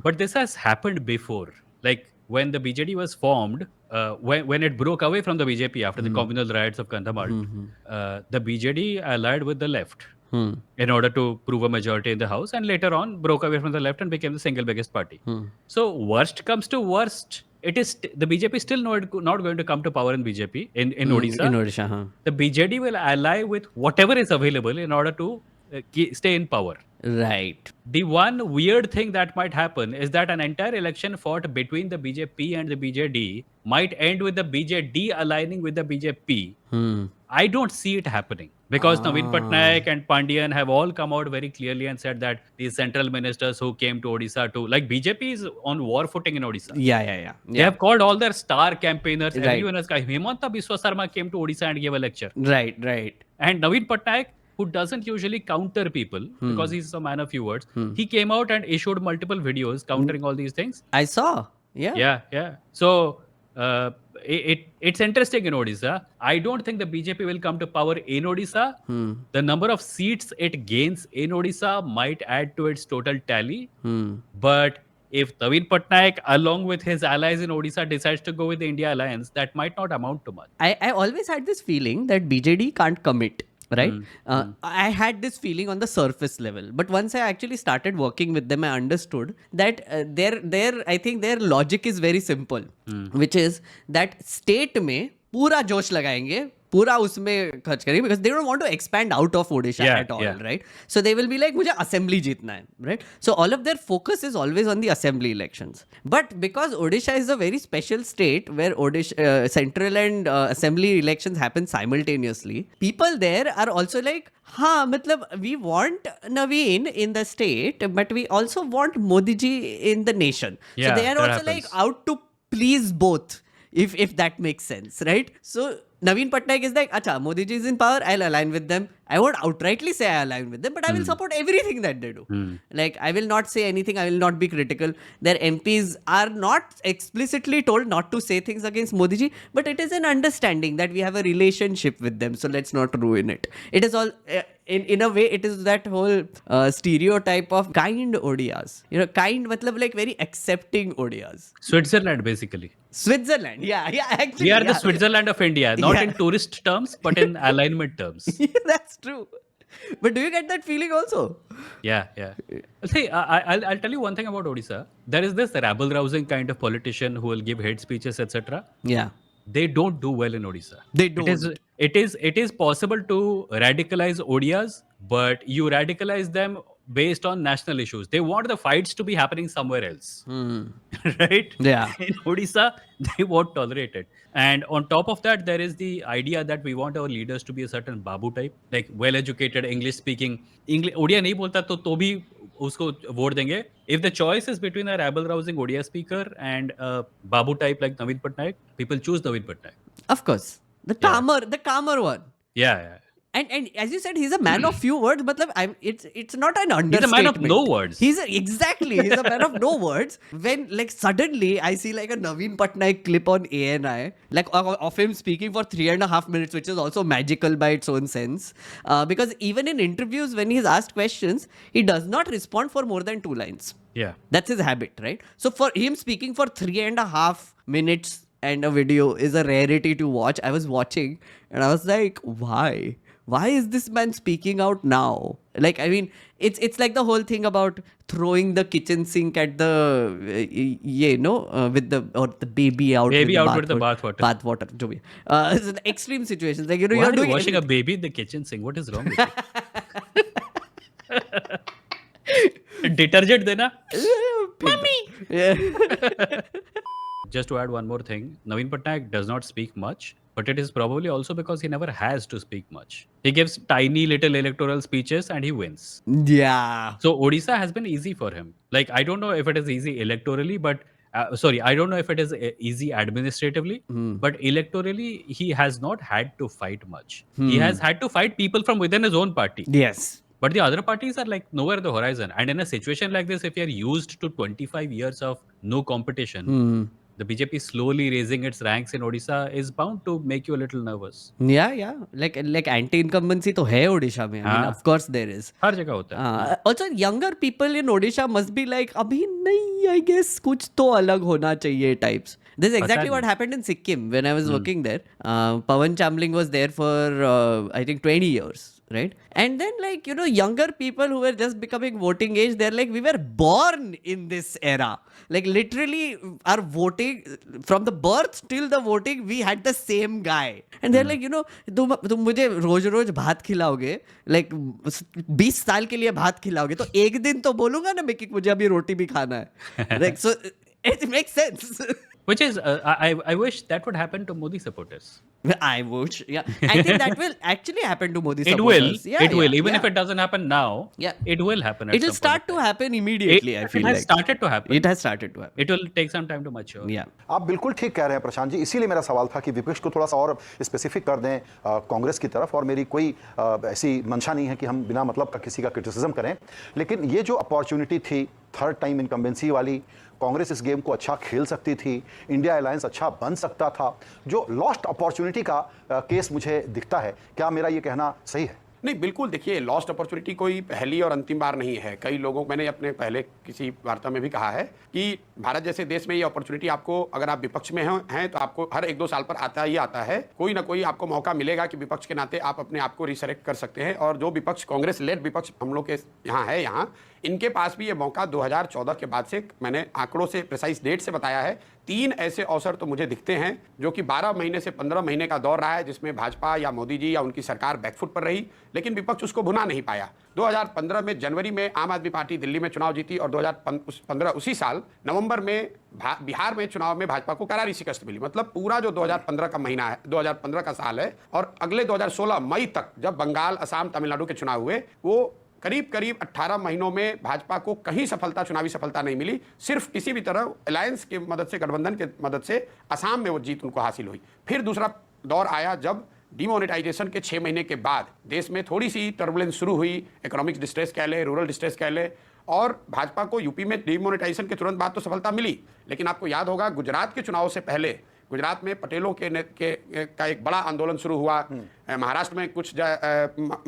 But this has happened before. Like when the BJD was formed, when it broke away from the BJP after the communal riots of Kandhamar, the BJD allied with the left in order to prove a majority in the house, and later on broke away from the left and became the single biggest party. So worst comes to worst, it is the BJP is still not going to come to power in BJP in Odisha. In Odisha, हाँ. The BJD will ally with whatever is available in order to stay in power. Right. The one weird thing that might happen is that an entire election fought between the BJP and the BJD might end with the BJD aligning with the BJP. I don't see it happening because Naveen Patnaik and Pandian have all come out very clearly and said that these central ministers who came to Odisha to, like BJP is on war footing in Odisha. Yeah. They have called all their star campaigners. Right. Everyone has come. Hemanta Biswa Sarma came to Odisha and gave a lecture. Right. And Naveen Patnaik, who doesn't usually counter people because he's a man of few words, he came out and issued multiple videos countering all these things. I saw. Yeah. Yeah. So it's interesting in Odisha. I don't think the BJP will come to power in Odisha. The number of seats it gains in Odisha might add to its total tally. But if Naveen Patnaik, along with his allies in Odisha, decides to go with the India Alliance, that might not amount to much. I always had this feeling that BJD can't commit. Right? I had this feeling on the surface level, but once I actually started working with them, I understood that I think their logic is very simple, which is that state में पूरा जोश लगाएंगे, पूरा उसमें खर्च करेंगे, because they don't want to expand out of Odisha at all, right? So they will be like, मुझे assembly जीतना है, right? So all of their focus is always on the assembly elections. But because Odisha is a very special state where central and assembly elections happen simultaneously, people there are also like, हाँ मतलब we want Naveen in the state, but we also want Modi ji in the nation. So Yeah, they are that also like happens. out to please both, if that makes sense, right? So Naveen Patnaik is like, acha, Modi ji is in power, I'll align with them. I won't outrightly say I align with them, but I will support everything that they do. Like, I will not say anything, I will not be critical. Their MPs are not explicitly told not to say things against Modi ji, but it is an understanding that we have a relationship with them, so let's not ruin it. It is all, in a way, it is that whole stereotype of kind Odias. You know, kind, matlab like very accepting Odias. Switzerland, basically. Switzerland, yeah, actually. We are the yeah. Switzerland of India, not Yeah. in tourist terms, but in alignment terms. Yeah, that's true. But do you get that feeling also? Yeah. See, I'll tell you one thing about Odisha. There is this rabble-rousing kind of politician who will give hate speeches, etc. Yeah. They don't do well in Odisha. They don't. It is possible to radicalize Odias, but you radicalize them based on national issues. They want the fights to be happening somewhere else. Right? Yeah. In Odisha, they won't tolerate it. And on top of that, there is the idea that we want our leaders to be a certain Babu type, like well-educated, English-speaking. Odia nahi bolta to bhi usko vote denge. If the choice is between a rabble-rousing Odia speaker and a Babu type like Naveen Patnaik, people choose Naveen Patnaik. Of course. The calmer one. Yeah. And as you said, he's a man of few words. Matlab, it's not an He's understatement. a man of no words. He's a man of no words. When like suddenly I see like a Naveen Patnaik clip on ANI, like of him speaking for 3.5 minutes, which is also magical by its own sense. Because even in interviews, when he's asked questions, he does not respond for more than 2 lines. Yeah. That's his habit, right? So for him speaking for 3.5 minutes and a video is a rarity to watch. I was watching and I was like, why? Why is this man speaking out now? Like, I mean, it's like the whole thing about throwing the kitchen sink at the, with the baby out Baby with out with the bathwater. Bathwater. जो भी. So the extreme situations. Like, Why you're are you doing washing a everything. baby in the kitchen sink? What is wrong with you? Detergent dena. Yeah. Just to add one more thing, Naveen Patnaik does not speak much, but it is probably also because he never has to speak much. He gives tiny little electoral speeches and he wins. Yeah. So Odisha has been easy for him. Like, I don't know if it is easy electorally, but I don't know if it is easy administratively, but electorally, he has not had to fight much. He has had to fight people from within his own party. Yes. But the other parties are like nowhere on the horizon. And in a situation like this, if you are used to 25 years of no competition, the BJP slowly raising its ranks in Odisha is bound to make you a little nervous. Yeah. Like anti-incumbency तो है ओडिशा में. I mean, हाँ. of course there is. हर जगह होता है. Also, younger people in Odisha must be like, अभी नहीं, I guess कुछ तो अलग होना चाहिए types. This is exactly नहीं. what happened in Sikkim when I was working there. Pawan Chamling was there for, I think, 20 years. Right? And then, like, younger people who were just becoming voting age, they're like, we were born in this era. Like, literally, our voting, from the birth till the voting, we had the same guy. And they're like, तुम मुझे रोज रोज भात खिलाओगे, like 20 साल के लिए भात खिलाओगे, तो एक दिन तो बोलूंगा ना मैं कि मुझे अभी रोटी भी खाना है. Like, so it makes sense. Which is, I wish that would happen to Modi supporters. I wish, yeah. I think that will actually happen to Modi It will. supporters. It will. Even if it doesn't happen now, Yeah. it will happen. At It will some start point. to happen immediately, I feel it has like. started to happen. It has started to happen. It will take some time to mature. Yeah. आप बिल्कुल ठीक कह रहे हैं प्रशांत जी, इसीलिए मेरा सवाल था कि विपक्ष को थोड़ा सा और स्पेसिफिक कर दें कांग्रेस की तरफ, और मेरी कोई ऐसी मंशा नहीं है कि हम बिना मतलब का किसी का क्रिटिसिज्म करें, लेकिन ये जो अपॉर्चुनिटी थी थर्ड टाइम इनकम्बेंसी वाली, कांग्रेस इस गेम को अच्छा खेल सकती थी, इंडिया अलायंस अच्छा बन सकता था, जो लॉस्ट अपॉर्चुनिटी का केस मुझे दिखता है. क्या मेरा ये कहना सही है? नहीं, बिल्कुल. देखिए, लॉस्ट अपॉर्चुनिटी कोई पहली और अंतिम बार नहीं है. कई लोगों, मैंने अपने पहले किसी वार्ता में भी कहा है कि भारत जैसे देश में ये अपॉर्चुनिटी आपको, अगर आप विपक्ष में हैं तो आपको हर 1-2 साल पर आता ही आता है. कोई ना कोई आपको मौका मिलेगा कि विपक्ष के नाते आप अपने आप को रिसरेक्ट कर सकते हैं. और जो विपक्ष, कांग्रेस लेड विपक्ष हम लोग के यहाँ इनके पास भी ये मौका 2014 के बाद से, मैंने आंकड़ों से, प्रिसाइज डेट से बताया है, 3 ऐसे अवसर तो मुझे दिखते हैं जो कि 12 महीने से 15 महीने का दौर रहा है, जिसमें भाजपा या मोदी जी या उनकी सरकार बैकफुट पर रही, लेकिन विपक्ष उसको भुना नहीं पाया. 2015 में जनवरी में आम आदमी पार्टी दिल्ली में चुनाव जीती, और 2015 उसी साल नवंबर में बिहार में चुनाव में भाजपा को करारी शिकस्त मिली. मतलब पूरा जो 2015 का महीना है, 2015 का साल है, और अगले 2016 मई तक जब बंगाल, असम, तमिलनाडु के चुनाव हुए, वो करीब 18 महीनों में भाजपा को कहीं चुनावी सफलता नहीं मिली. सिर्फ किसी भी तरह अलायंस की मदद से, गठबंधन के मदद से असम में वो जीत उनको हासिल हुई. फिर दूसरा दौर आया जब डिमोनेटाइजेशन के 6 महीने के बाद देश में थोड़ी सी टर्बुलेंस शुरू हुई, इकोनॉमिक डिस्ट्रेस कह ले, रूरल डिस्ट्रेस कह ले, और भाजपा को यूपी में डिमोनेटाइजेशन के तुरंत बाद तो सफलता मिली, लेकिन आपको याद होगा गुजरात के चुनाव से पहले गुजरात में पटेलों का एक बड़ा आंदोलन शुरू हुआ. महाराष्ट्र में कुछ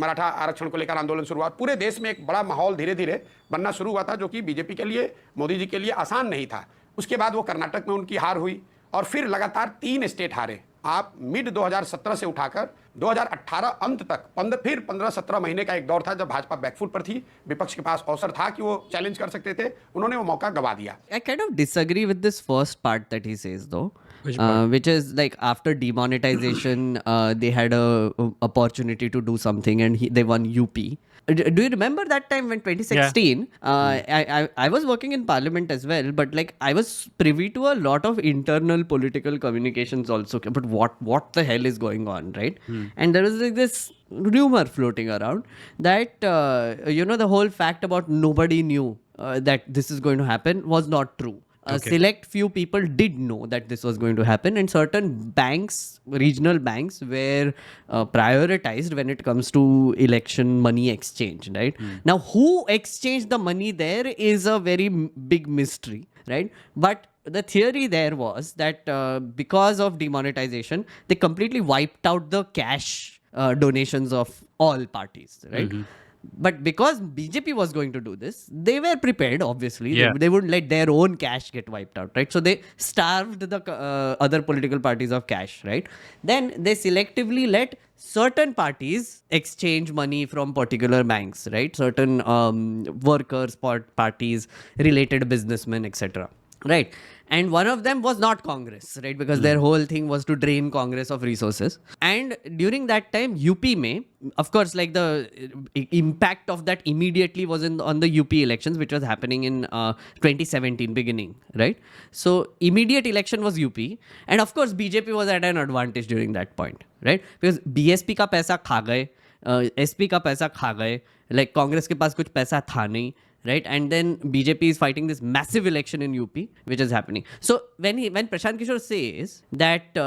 मराठा आरक्षण को लेकर आंदोलन शुरू हुआ. पूरे देश में एक बड़ा माहौल धीरे धीरे बनना शुरू हुआ था, जो कि बीजेपी के लिए, मोदी जी के लिए आसान नहीं था. उसके बाद वो कर्नाटक में उनकी हार हुई, और फिर लगातार 3 स्टेट हारे. आप मिड 2017 से उठाकर 2018 अंत तक 15-17 महीने का एक दौर था जब भाजपा बैकफुट पर थी. विपक्ष के पास अवसर था कि वो चैलेंज कर सकते थे, उन्होंने वो मौका गवा दिया. I kind of disagree with this first part that he says, though. Which is like after demonetization, they had a opportunity to do something, and they won UP. Do you remember that time when 2016? I was working in Parliament as well, but like I was privy to a lot of internal political communications also. But what the hell is going on, right? And there was like this rumor floating around that the whole fact about nobody knew that this is going to happen was not true. Select few people did know that this was going to happen, and certain banks, regional banks, were prioritized when it comes to election money exchange, right? Now, who exchanged the money there is a very big mystery, right? But the theory there was that because of demonetization, they completely wiped out the cash donations of all parties, right? But because BJP was going to do this, they were prepared, obviously. Yeah. They wouldn't let their own cash get wiped out, right? So they starved the other political parties of cash, right? Then they selectively let certain parties exchange money from particular banks, right? Certain workers, parties, related businessmen, etc. Right. And one of them was not Congress, right? Because their whole thing was to drain Congress of resources. And during that time, UP में, of course, like the impact of that immediately was on the UP elections, which was happening in 2017 beginning, right? So immediate election was UP. And of course, BJP was at an advantage during that point, right? Because BSP का पैसा खा गए, SP का पैसा खा गए, like Congress के पास कुछ पैसा था नहीं, right? And then BJP is fighting this massive election in UP, which is happening. So when Prashant Kishore says that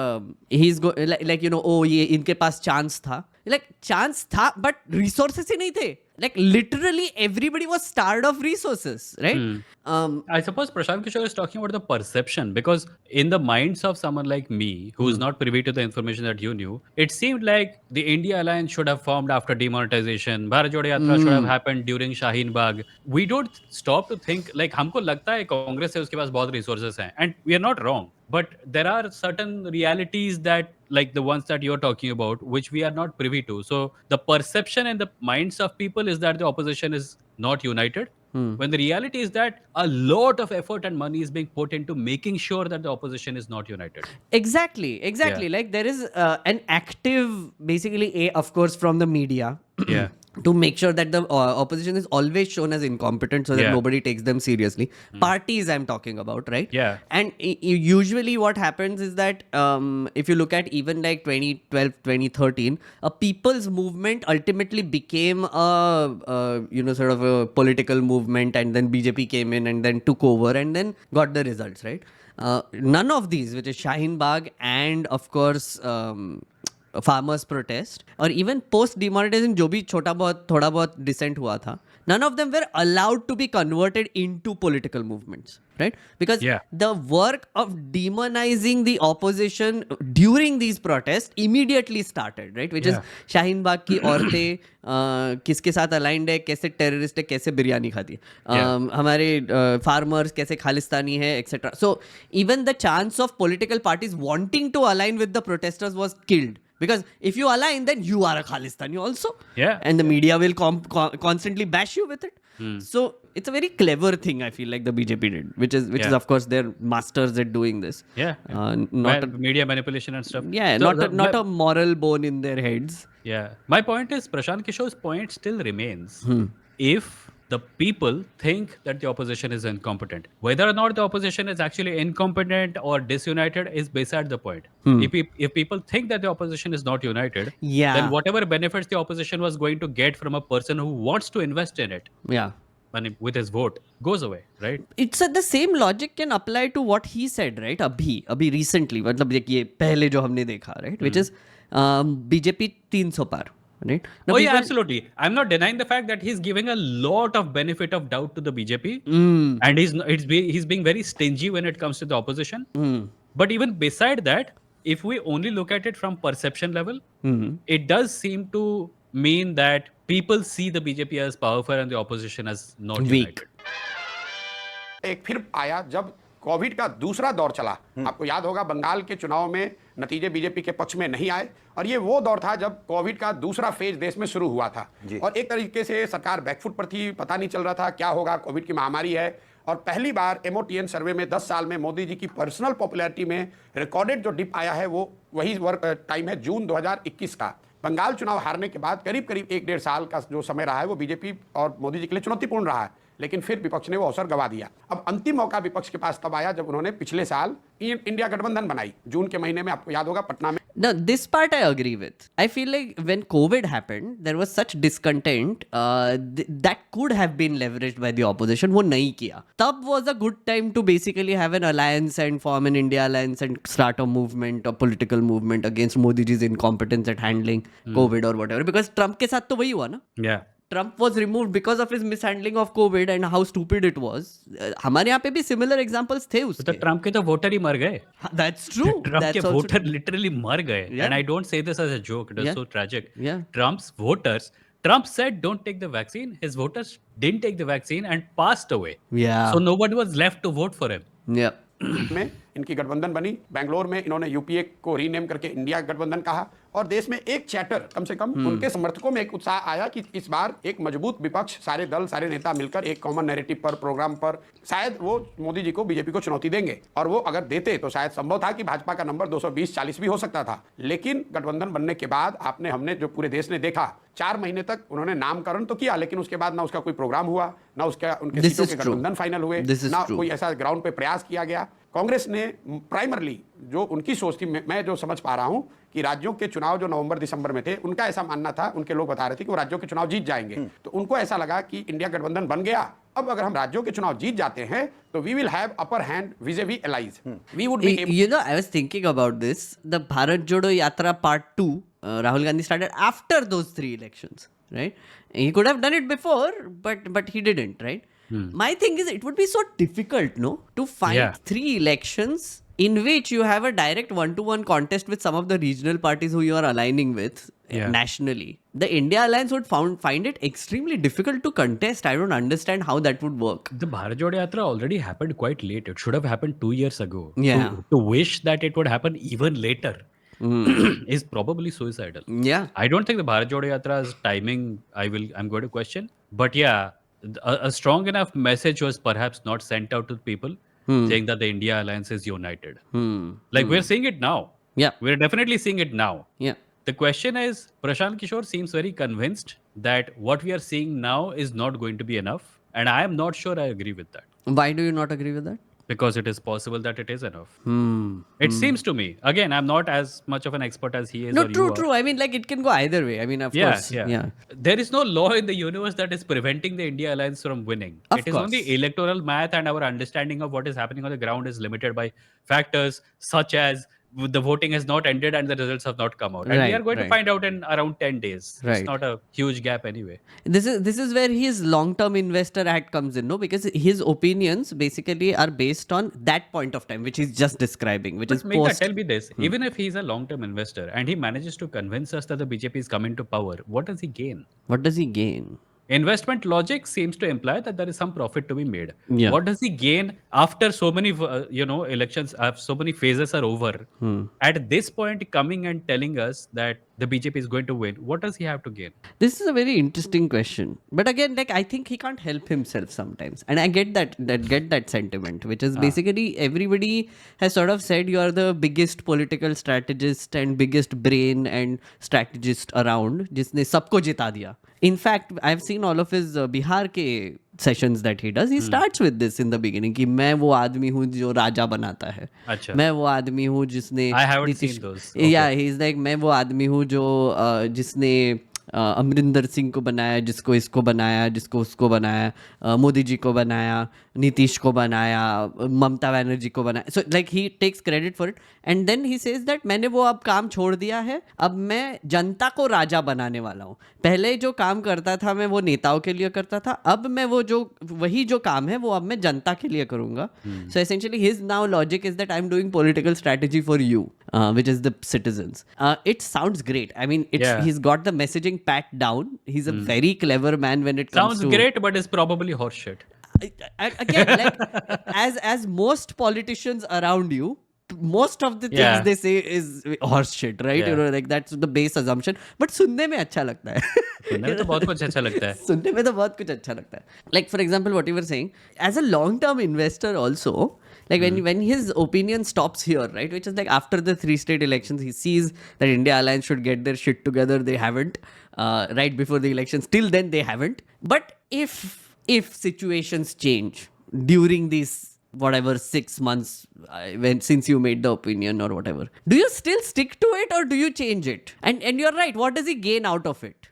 he's like you know, oh ये इनके पास chance था, like chance था, but resources ही नहीं थे. Like literally everybody was starved of resources, right? I suppose Prashant Kishore is talking about the perception, because in the minds of someone like me, who is not privy to the information that you knew, it seemed like the India Alliance should have formed after demonetization. Bharat Jodo Yatra should have happened during Shaheen Bagh. We don't stop to think, like हमको लगता है कांग्रेस है उसके पास बहुत resources हैं, and we are not wrong. But there are certain realities that, like the ones that you're talking about, which we are not privy to. So the perception in the minds of people is that the opposition is not united, when the reality is that a lot of effort and money is being put into making sure that the opposition is not united. Exactly. Yeah. Like there is an active, basically, of course, from the media. Yeah. To make sure that the opposition is always shown as incompetent so that Yeah. nobody takes them seriously. Parties I'm talking about, right? Yeah. And usually what happens is that if you look at even like 2012, 2013, a people's movement ultimately became a sort of a political movement, and then BJP came in and then took over and then got the results, right? None of these, which is Shaheen Bagh and of course farmers protest और even post demonetisation जो भी थोड़ा बहुत decent हुआ था, none of them were allowed to be converted into political movements, right? Because the work of demonizing the opposition during these protests immediately started, right? Which is Shaheen Bagh की औरतें किसके साथ अलाइंड है, कैसे टेररिस्ट है, कैसे बिरयानी खाती है, हमारे फार्मर्स कैसे खालिस्तानी है, etcetera. So even the chance of political parties wanting to align with the protesters was killed. Because if you align, then you are a Khalistani also. Yeah. And the media will constantly bash you with it. So it's a very clever thing, I feel like the BJP did, which is of course they're masters at doing this. Yeah. Media manipulation and stuff. Yeah, So not a moral bone in their heads. Yeah. My point is, Prashant Kishore's point still remains. If the people think that the opposition is incompetent, whether or not the opposition is actually incompetent or disunited is beside the point. If people think that the opposition is not united, then whatever benefits the opposition was going to get from a person who wants to invest in it, with his vote, goes away, right? It's the same logic can apply to what he said, right? अभी recently, मतलब ये पहले जो हमने देखा, right? Which is BJP 300 par. Right? Now, yeah, absolutely. I'm not denying the fact that he's giving a lot of benefit of doubt to the BJP, and he's being very stingy when it comes to the opposition. But even beside that, if we only look at it from perception level, it does seem to mean that people see the BJP as powerful and the opposition as not weak. united. एक फिर आया जब Covid का दूसरा दौर चला. आपको याद होगा बंगाल के चुनाव में नतीजे बीजेपी के पक्ष में नहीं आए, और ये वो दौर था जब कोविड का दूसरा फेज देश में शुरू हुआ था, और एक तरीके से सरकार बैकफुट पर थी, पता नहीं चल रहा था क्या होगा, कोविड की महामारी है. और पहली बार MOTN सर्वे में 10 साल में मोदी जी की पर्सनल पॉपुलैरिटी में रिकॉर्डेड जो डिप आया है वो वही टाइम है जून 2021 का. बंगाल चुनाव हारने के बाद करीब 1-1.5 साल का जो समय रहा है वो बीजेपी और मोदी जी के लिए चुनौतीपूर्ण रहा है, लेकिन फिर विपक्ष ने वो अवसर गवा दिया. अब अंतिम मौका विपक्ष के पास तब आया जब उन्होंने पिछले साल इंडिया गठबंधन बनाई जून के महीने में. आपको याद होगा पटना में. Now, this part I agree with. I feel like when COVID happened, there was such discontent that could have been leveraged by the opposition. वो नहीं किया. तब was a good time to basically have an alliance and form an India alliance and start a movement, a political movement against Modi ji's incompetence at handling COVID or whatever. Because Trump के साथ तो वही हुआ ना. Yeah. Trump was removed because of his mishandling of COVID and how stupid it was. हमारे यहाँ पे भी similar examples थे उसके. तो ट्रम्प के तो वोटर ही मर गए. That's true. ट्रम्प के वोटर लिटरली मर गए. And I don't say this as a joke. It is so tragic. Trump's voters Trump said don't take the vaccine. His voters didn't take the vaccine and passed away. Yeah. So nobody was left to vote for him. Yeah. में इनकी गठबंधन बनी, बेंगलोर में इन्होंने UPA को rename करके India गठबंधन कहा, और देश में एक चैटर कम से कम उनके समर्थकों में एक उत्साह आया कि इस बार एक मजबूत विपक्ष, सारे दल, सारे नेता मिलकर एक कॉमन नैरेटिव पर, प्रोग्राम पर शायद वो मोदी जी को, बीजेपी को चुनौती देंगे, और वो अगर देते तो शायद संभव था कि भाजपा का नंबर 220-40 भी हो सकता था। लेकिन गठबंधन बनने के बाद हमने जो पूरे देश ने देखा, 4 महीने तक उन्होंने नामकरण तो किया, लेकिन उसके बाद ना उसका कोई प्रोग्राम हुआ, ना उनके This सीटों is के true. गठबंधन फाइनल हुए, This is ना true. कोई ऐसा ग्राउंड पे प्रयास किया गया। कांग्रेस ने प्राइमरली जो उनकी सोच थी, मैं जो समझ पा रहा हूं कि राज्यों के चुनाव जो नवंबर दिसंबर में थे, उनका ऐसा मानना था, उनके लोग बता रहे थे कि वो राज्यों के चुनाव जीत जाएंगे, तो उनको ऐसा लगा कि इंडिया गठबंधन बन गया, अब अगर हम राज्यों के चुनाव जीत जाते हैं तो we will have upper hand vis-a-vis allies. We would be able. You know, I was thinking about this. The Bharat Jodo Yatra Part 2, Rahul Gandhi started after those 3 elections, right? He could have done it before, but he didn't, right? My thing is, it would be so difficult, no, to find Yeah. 3 elections in which you have a direct one-to-one contest with some of the regional parties who you are aligning with nationally. The India Alliance would find it extremely difficult to contest. I don't understand how that would work. The Bharat Jodo Yatra already happened quite late. It should have happened 2 years ago. Yeah. To wish that it would happen even later is probably suicidal. Yeah. I don't think the Bharat Jodo Yatra's timing I'm going to question. But yeah, a strong enough message was perhaps not sent out to people saying that the India Alliance is united. Like we're seeing it now. Yeah. We're definitely seeing it now. Yeah. The question is, Prashant Kishore seems very convinced that what we are seeing now is not going to be enough. And I am not sure I agree with that. Why do you not agree with that? Because it is possible that it is enough. It seems to me. Again, I'm not as much of an expert as he is. No, or true, you are. true. I mean, like, it can go either way. I mean, of course. Yeah. There is no law in the universe that is preventing the India Alliance from winning. Of It is course. only electoral math, and our understanding of what is happening on the ground is limited by factors such as the voting has not ended and the results have not come out. And we Right, are going to right. find out in around 10 days. Right. It's not a huge gap anyway. This is where his long-term investor act comes in, no? Because his opinions basically are based on that point of time, which he's just describing, which is But Megha, post. tell me this. Even if he's a long-term investor and he manages to convince us that the BJP is coming to power, what does he gain? What does he gain? Investment logic seems to imply that there is some profit to be made. Yeah. What does he gain after so many, elections, so many phases are over? At this point, coming and telling us that the BJP is going to win, what does he have to gain? This is a very interesting question. But again, like, I think he can't help himself sometimes. And I get that sentiment, which is basically everybody has sort of said you are the biggest political strategist and biggest brain and strategist around, जिसने सबको जिता दिया. In fact, I've seen all of his Bihar के sessions that he does. He starts with this in the beginning कि मैं वो आदमी हूँ जो राजा बनाता है. अच्छा. मैं वो आदमी हूँ जिसने I haven't seen those. Okay. Yeah, he's like मैं वो आदमी हूँ जो जिसने अमरिंदर सिंह को बनाया, जिसको इसको बनाया, जिसको उसको बनाया, मोदी जी को बनाया, नीतीश को बनाया, ममता बनर्जी को बनाया. So like he takes credit for it and then he says that मैंने वो अब काम छोड़ दिया है, अब मैं जनता को राजा बनाने वाला हूँ. पहले जो काम करता था मैं वो नेताओं के लिए करता था, अब मैं वही जो काम है वो अब मैं जनता के लिए करूँगा. So essentially his now logic is that I'm doing political strategy for you, which is the citizens. It sounds great. I mean, he's got the messaging pat down. He's a very clever man when it comes Sounds to... great, but it's probably horseshit. Again, like, as most politicians around you, most of the things Yeah. they say is horse shit, right? Yeah. You know, like that's the base assumption. But सुनने में अच्छा लगता है. सुनने में तो बहुत कुछ अच्छा लगता है. सुनने में तो बहुत कुछ अच्छा लगता है. Like for example, what you were saying, as a long-term investor also, like when his opinion stops here, right? Which is like after the 3 state elections, he sees that India Alliance should get their shit together. They haven't. Right before the elections, till then they haven't. But if situations change during these whatever 6 months since you made the opinion or whatever, do you still stick to it or do you change it? And you're right, what does he gain out of it?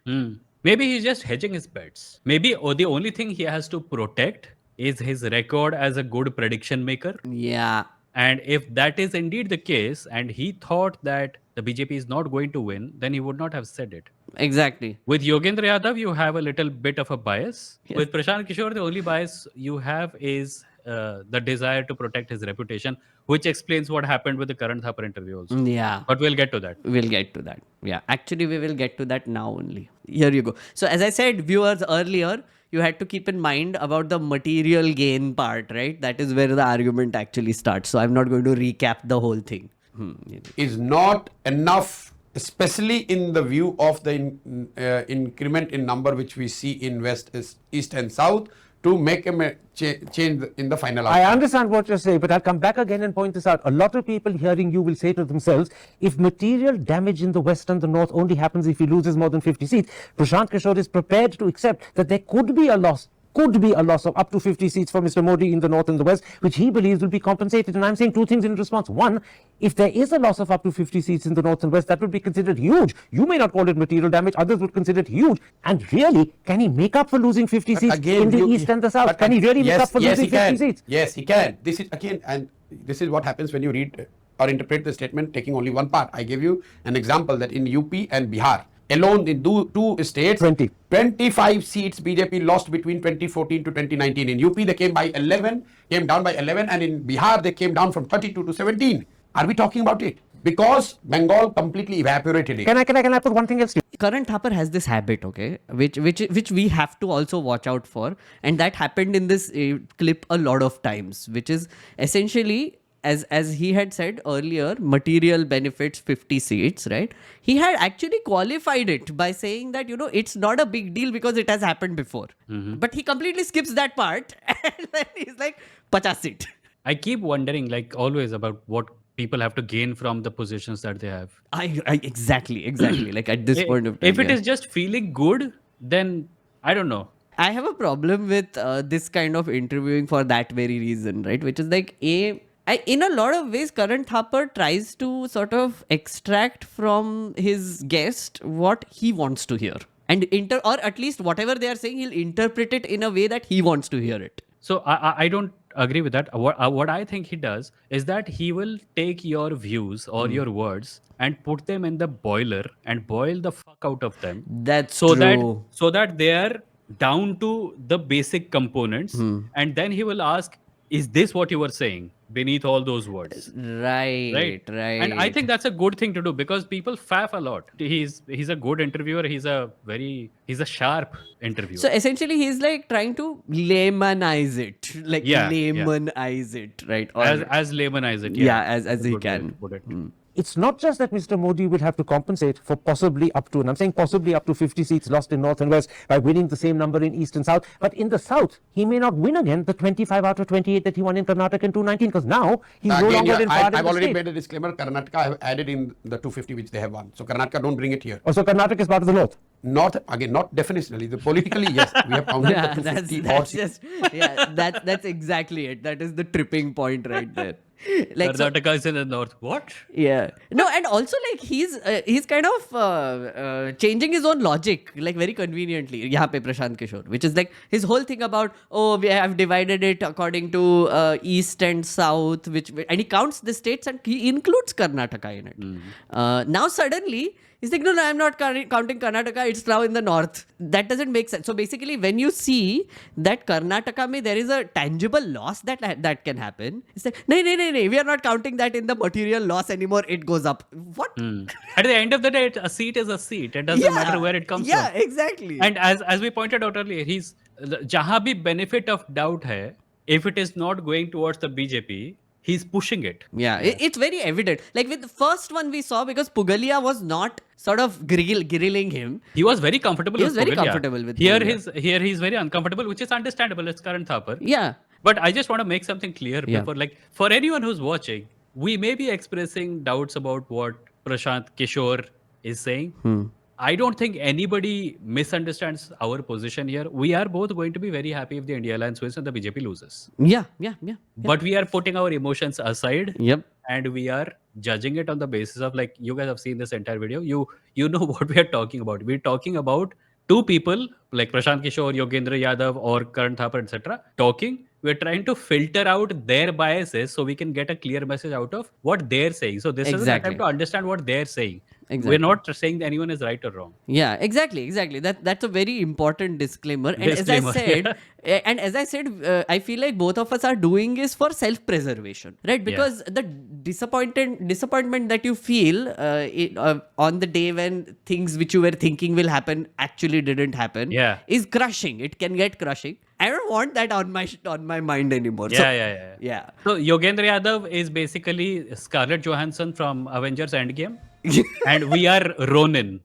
Maybe he's just hedging his bets. Maybe the only thing he has to protect is his record as a good prediction maker. Yeah. And if that is indeed the case, and he thought that the BJP is not going to win, then he would not have said it. Exactly. With Yogendra Yadav, you have a little bit of a bias. Yes. With Prashant Kishore, the only bias you have is the desire to protect his reputation, which explains what happened with the Karan Thapar interview also. Yeah. But we'll get to that. We'll get to that. Yeah. Actually, we will get to that now only. Here you go. So, as I said, viewers, earlier, you had to keep in mind about the material gain part, right? That is where the argument actually starts. So, I'm not going to recap the whole thing. is not enough, especially in the view of the increment in number which we see in West, East and South, to make a change in the final I outcome. understand what you're saying, but I'll come back again and point this out. A lot of people hearing you will say to themselves, if material damage in the West and the North only happens if he loses more than 50 seats, Prashant Kishore is prepared to accept that there could be a loss of up to 50 seats for Mr. Modi in the North and the West, which he believes will be compensated. And I'm saying two things in response. One, if there is a loss of up to 50 seats in the North and West, that would be considered huge. You may not call it material damage, others would consider it huge. And really, can he make up for losing 50 seats in the East and the South? Can he really make up for losing 50 seats? Yes, he can. This is again, and this is what happens when you read or interpret the statement taking only one part. I gave you an example that in UP and Bihar, alone in two states, 25 seats BJP lost between 2014 to 2019. In UP, they came down by 11, and in Bihar, they came down from 32 to 17. Are we talking about it? Because Bengal completely evaporated it. Can I put one thing else? Karan Thapar has this habit, okay, which we have to also watch out for, and that happened in this clip a lot of times, which is essentially, as he had said earlier, material benefits 50 seats, right? He had actually qualified it by saying that, it's not a big deal because it has happened before. But he completely skips that part and then he's like, 50 seat. I keep wondering, like always, about what people have to gain from the positions that they have. I exactly. Like at this point of time. If it is just feeling good, then I don't know. I have a problem with this kind of interviewing for that very reason, right? Which is like, in a lot of ways, Karan Thapar tries to sort of extract from his guest what he wants to hear. And or at least whatever they are saying, he'll interpret it in a way that he wants to hear it. So I don't agree with that. What I think he does is that he will take your views or your words and put them in the boiler and boil the fuck out of them. That's so true. that they are down to the basic components, and then he will ask, is this what you were saying beneath all those words? Right. And I think that's a good thing to do, because people faff a lot. He's a good interviewer. He's a sharp interviewer. So essentially, he's like trying to laymanize it, like laymanize it, right? Or, as laymanize it. as That's a he good way can. to put it. It's not just that Mr. Modi will have to compensate for possibly up to, and I'm saying possibly up to 50 seats lost in North and West by winning the same number in East and South, but in the South, he may not win again the 25 out of 28 that he won in Karnataka in 2019, because now he's no longer in part of I've the already state. made a disclaimer. Karnataka I have added in the 250 which they have won. So Karnataka, don't bring it here. Also, Karnataka is part of the North. Not definitionally. The politically, yes, we have counted Yeah, the that's 250 that's exactly it. That is the tripping point right there. Like, so, Karnataka is in the north. What? yeah. No, and also like he's kind of changing his own logic, like very conveniently. Yahan pe Prashant Kishore, which is like his whole thing about, we have divided it according to East and South, and he counts the states and he includes Karnataka in it. Now suddenly he's like, no, I'm not counting Karnataka. It's now in the north. That doesn't make sense. So basically, when you see that Karnataka mein there is a tangible loss that can happen, it's like, no, we are not counting that in the material loss anymore. It goes up. What? At the end of the day, a seat is a seat. It doesn't matter where it comes from. Yeah, exactly. And as we pointed out earlier, he's jahan bhi benefit of doubt hai, if it is not going towards the BJP, he's pushing it. Yeah, it's very evident. Like with the first one we saw, because Pugalia was not sort of grilling him. He was very comfortable He with was very Pugalia. comfortable with here Pugalia. Here he's very uncomfortable, which is understandable. It's Karan Thapar. Yeah. But I just want to make something clear Yeah. before, like, for anyone who's watching, we may be expressing doubts about what Prashant Kishore is saying. I don't think anybody misunderstands our position here. We are both going to be very happy if the India Alliance wins and the BJP loses. Yeah. But we are putting our emotions aside. Yep. And we are judging it on the basis of, like, you guys have seen this entire video. You know what we are talking about. We're talking about two people like Prashant Kishore, Yogendra Yadav, or Karan Thapar, etc. talking. We're trying to filter out their biases so we can get a clear message out of what they're saying. So this is an Exactly. attempt to understand what they're saying. exactly. We're not saying that anyone is right or wrong. Yeah, exactly. That's a very important disclaimer. And Disclaimer, as I said, I feel like both of us are doing is for self-preservation, right? Because the disappointment that you feel on the day when things which you were thinking will happen actually didn't happen, Yeah. is crushing. It can get crushing. I don't want that on my mind anymore. Yeah. So Yogendra Yadav is basically Scarlett Johansson from Avengers Endgame. And we are Ronin.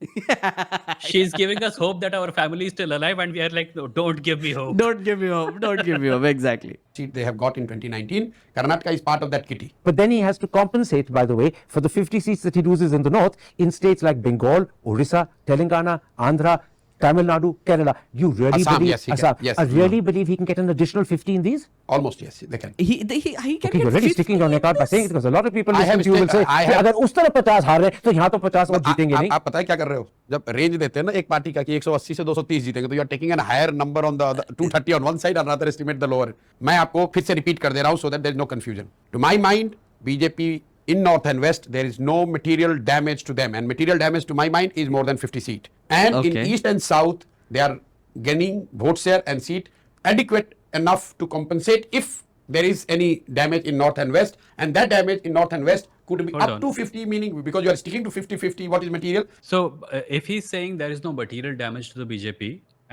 She's giving us hope that our family is still alive, and we are like, no, don't give me hope. Don't give me hope. Don't give me hope. Exactly. Seat they have got in 2019. Karnataka is part of that kitty. But then he has to compensate, by the way, for the 50 seats that he loses in the north in states like Bengal, Orissa, Telangana, Andhra, Tamil Nadu, Kerala. You really Assam, believe? yes, he can. Assam. Yes. I really believe he can get an additional 50 in these? Almost, yes, they can. He can Okay, get you're really 50 sticking on your card by saying it because a lot of people I listening have to you will say, I have- अगर उस तरफ 50 हार रहे तो यहाँ तो 50 और जीतेंगे नहीं. आप पता है क्या कर रहे हो? जब रेंज देते हैं ना एक पार्टी का कि 180 से 230 जीतेंगे, तो you are taking an higher number on the 230 on one side, another estimate the lower. मैं आपको फिर से रिपीट कर दे रहा हूं so that there is no confusion. To my mind, BJP in north and west there is no material damage to them, and material damage to my mind is more than 50 seat, and in Okay. east and south they are gaining vote share and seat adequate enough to compensate if there is any damage in north and west, and that damage in north and west could be Hold up on. to 50, meaning because you are sticking to 50-50 what is material. So if he's saying there is no material damage to the BJP,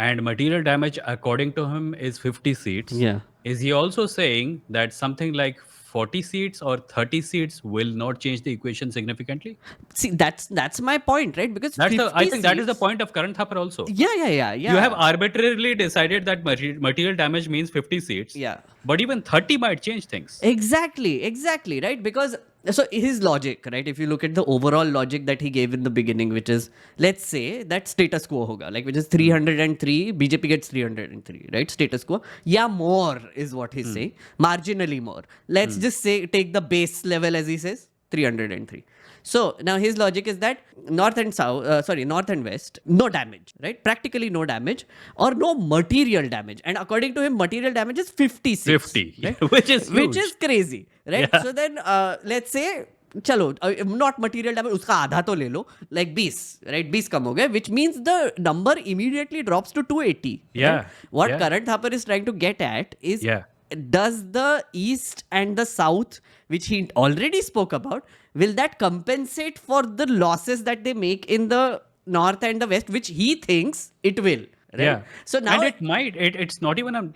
and material damage according to him is 50 seats, Yeah. is he also saying that something like 40 seats or 30 seats will not change the equation significantly? See, that's my point, right? Because I 50 think that is the seats- point of Karan Thapar also. Yeah. You have arbitrarily decided that material damage means 50 seats. Yeah. But even 30 might change things. Exactly, right? Because so his logic, right? If you look at the overall logic that he gave in the beginning, which is, let's say that status quo hoga, like which is 303, BJP gets 303, right? Status quo. Yeah, more is what he's saying. Marginally more. Let's just say, take the base level as he says, 303. So now his logic is that north and west, no damage, right? Practically no damage or no material damage. And according to him, material damage is 50 seats. 50, right? which is huge. crazy, right? Yeah. So then let's say, चलो not material damage, उसका आधा तो ले लो, like 20, right? 20 कम हो गए, which means the number immediately drops to 280. Yeah, right? What yeah. Karan Thapar is trying to get at is, Yeah. does the east and the south, which he already spoke about, will that compensate for the losses that they make in the north and the west, which he thinks it will, right? Yeah. So now, and it might. It's not even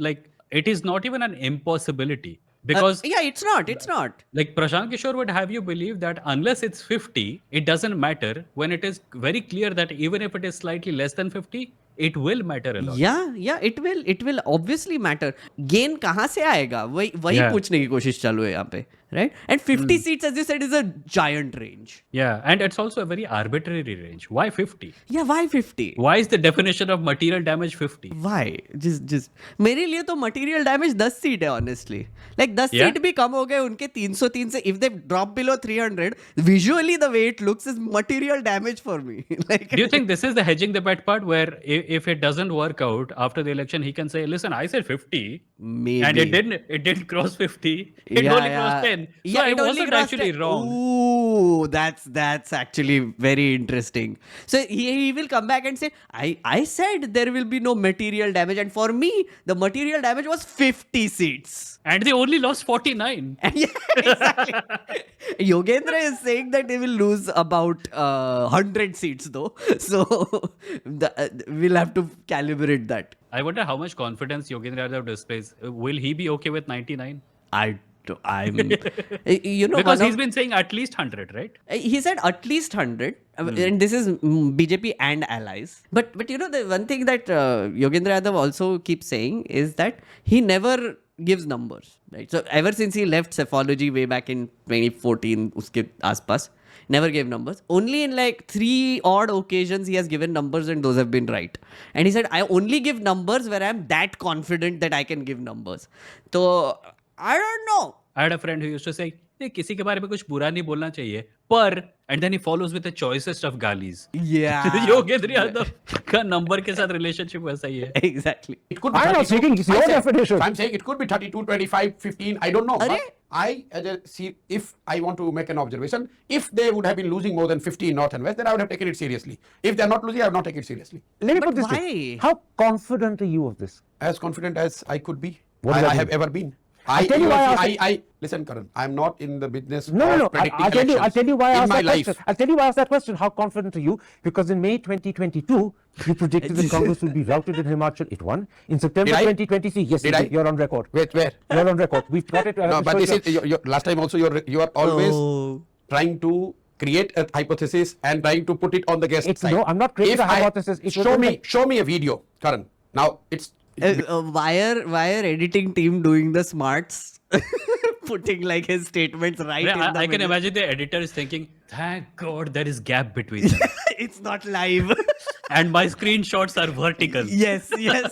it is not even an impossibility, because yeah, it's not. like Prashant Kishore would have you believe that unless it's 50, it doesn't matter, when it is very clear that even if it is slightly less than 50, it will matter a lot. Yeah, it will obviously matter. Gain कहाँ से आएगा? वही Yeah. पूछने की कोशिश चालू है यहाँ पे, right? And 50 seats, as you said, is a giant range. Yeah, and it's also a very arbitrary range. Why 50? Yeah, why 50? Why is the definition of material damage 50? Why? Just मेरे लिए तो material damage 10 सीट है, honestly. Like 10 Yeah. Seat भी कम हो गए उनके 303 से. If they drop below 300, visually the way it looks is material damage for me. Like, Do you think this is the hedging the bet part, where if it doesn't work out after the election, he can say, "Listen, I said 50, maybe. and it didn't cross 50. It only crossed 10. So Yeah, I it only wasn't crossed actually 10. wrong." Ooh, that's actually very interesting. So he will come back and say, I said there will be no material damage, and for me the material damage was 50 seats. And they only lost 49. Yeah, exactly. Yogendra is saying that they will lose about 100 seats though. So we'll have to calibrate that. I wonder how much confidence Yogendra Yadav displays. Will he be okay with 99? I'm Because one he's of- been saying at least 100, right? He said at least 100, and this is BJP and allies. But the one thing that Yogendra Yadav also keeps saying is that he never gives numbers, right? So ever since he left Cephology way back in 2014, uske aspas, never gave numbers. Only in like 3 odd occasions he has given numbers, and those have been right. And he said, I only give numbers where I'm that confident that I can give numbers. So I don't know. I had a friend who used to say, "नहीं, किसी के बारे में कुछ बुरा नहीं बोलना चाहिए, पर," and then he follows with the choicest of galis. Yeah. Yogendra Yadav का नंबर के साथ रिलेशनशिप वैसा ही है. Exactly. It could be I'm not 32. speaking, it's your I said- definition. I'm saying it could be 32, 25, 15. I don't know. अरे if I want to make an observation, if they would have been losing more than 50 in North and West, then I would have taken it seriously. If they're not losing, I have not taken it seriously. Let me But put this why? way. How confident are you of this? As confident as I could be. What does that I have mean? ever been. I'll tell you why I listen, Karan, I'm not in the business No, of no. predicting I'll tell you why I in asked my that life. question. I'll tell you why I asked that question. How confident are you? Because in May 2022, you predicted that Congress will be routed in Himachal. It won. In September Did I? 2023, yes, Did you I? did. You're on record. Wait, where? You're on record. We've got it. No, but this is last time also. You are always Oh. trying to create a hypothesis and trying to put it on the guest It's side. no, I'm not creating If a hypothesis. It was Show in me, the- show me a video, Karan. Now it's Wire editing team doing the smarts, putting like his statements right in the I can middle. imagine the editor is thinking, thank God there is gap between them. It's not live. And my screenshots are vertical. yes, yes.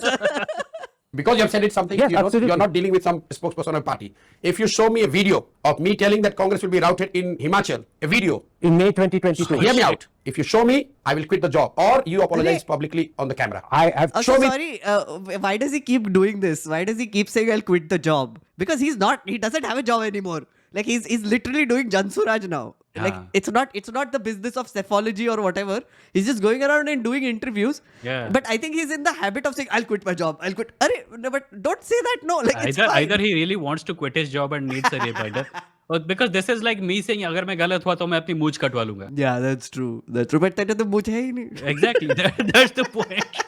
because you have said it something. Yes, You're absolutely. not dealing with some spokesperson of a party. If you show me a video of me telling that Congress will be routed in Himachal, a video, In May 2022. hear me out. If you show me, I will quit the job, or you apologize publicly on the camera. I have Also, Show me- sorry, why does he keep doing this? Why does he keep saying I'll quit the job? Because he doesn't have a job anymore. Like he's literally doing Jansuraj now. Like Yeah. it's not the business of cephology or whatever. He's just going around and doing interviews. Yeah. But I think he's in the habit of saying I'll quit my job. I'll quit. No, but don't say that. No, like it's fine. Either he really wants to quit his job and needs a reminder. Or because this is like me saying अगर मैं गलत हुआ तो मैं अपनी मूंछ कटवा लूंगा. Yeah, that's true. That's true. But तेरे तो मुझे है ही नहीं. Exactly. That's the point.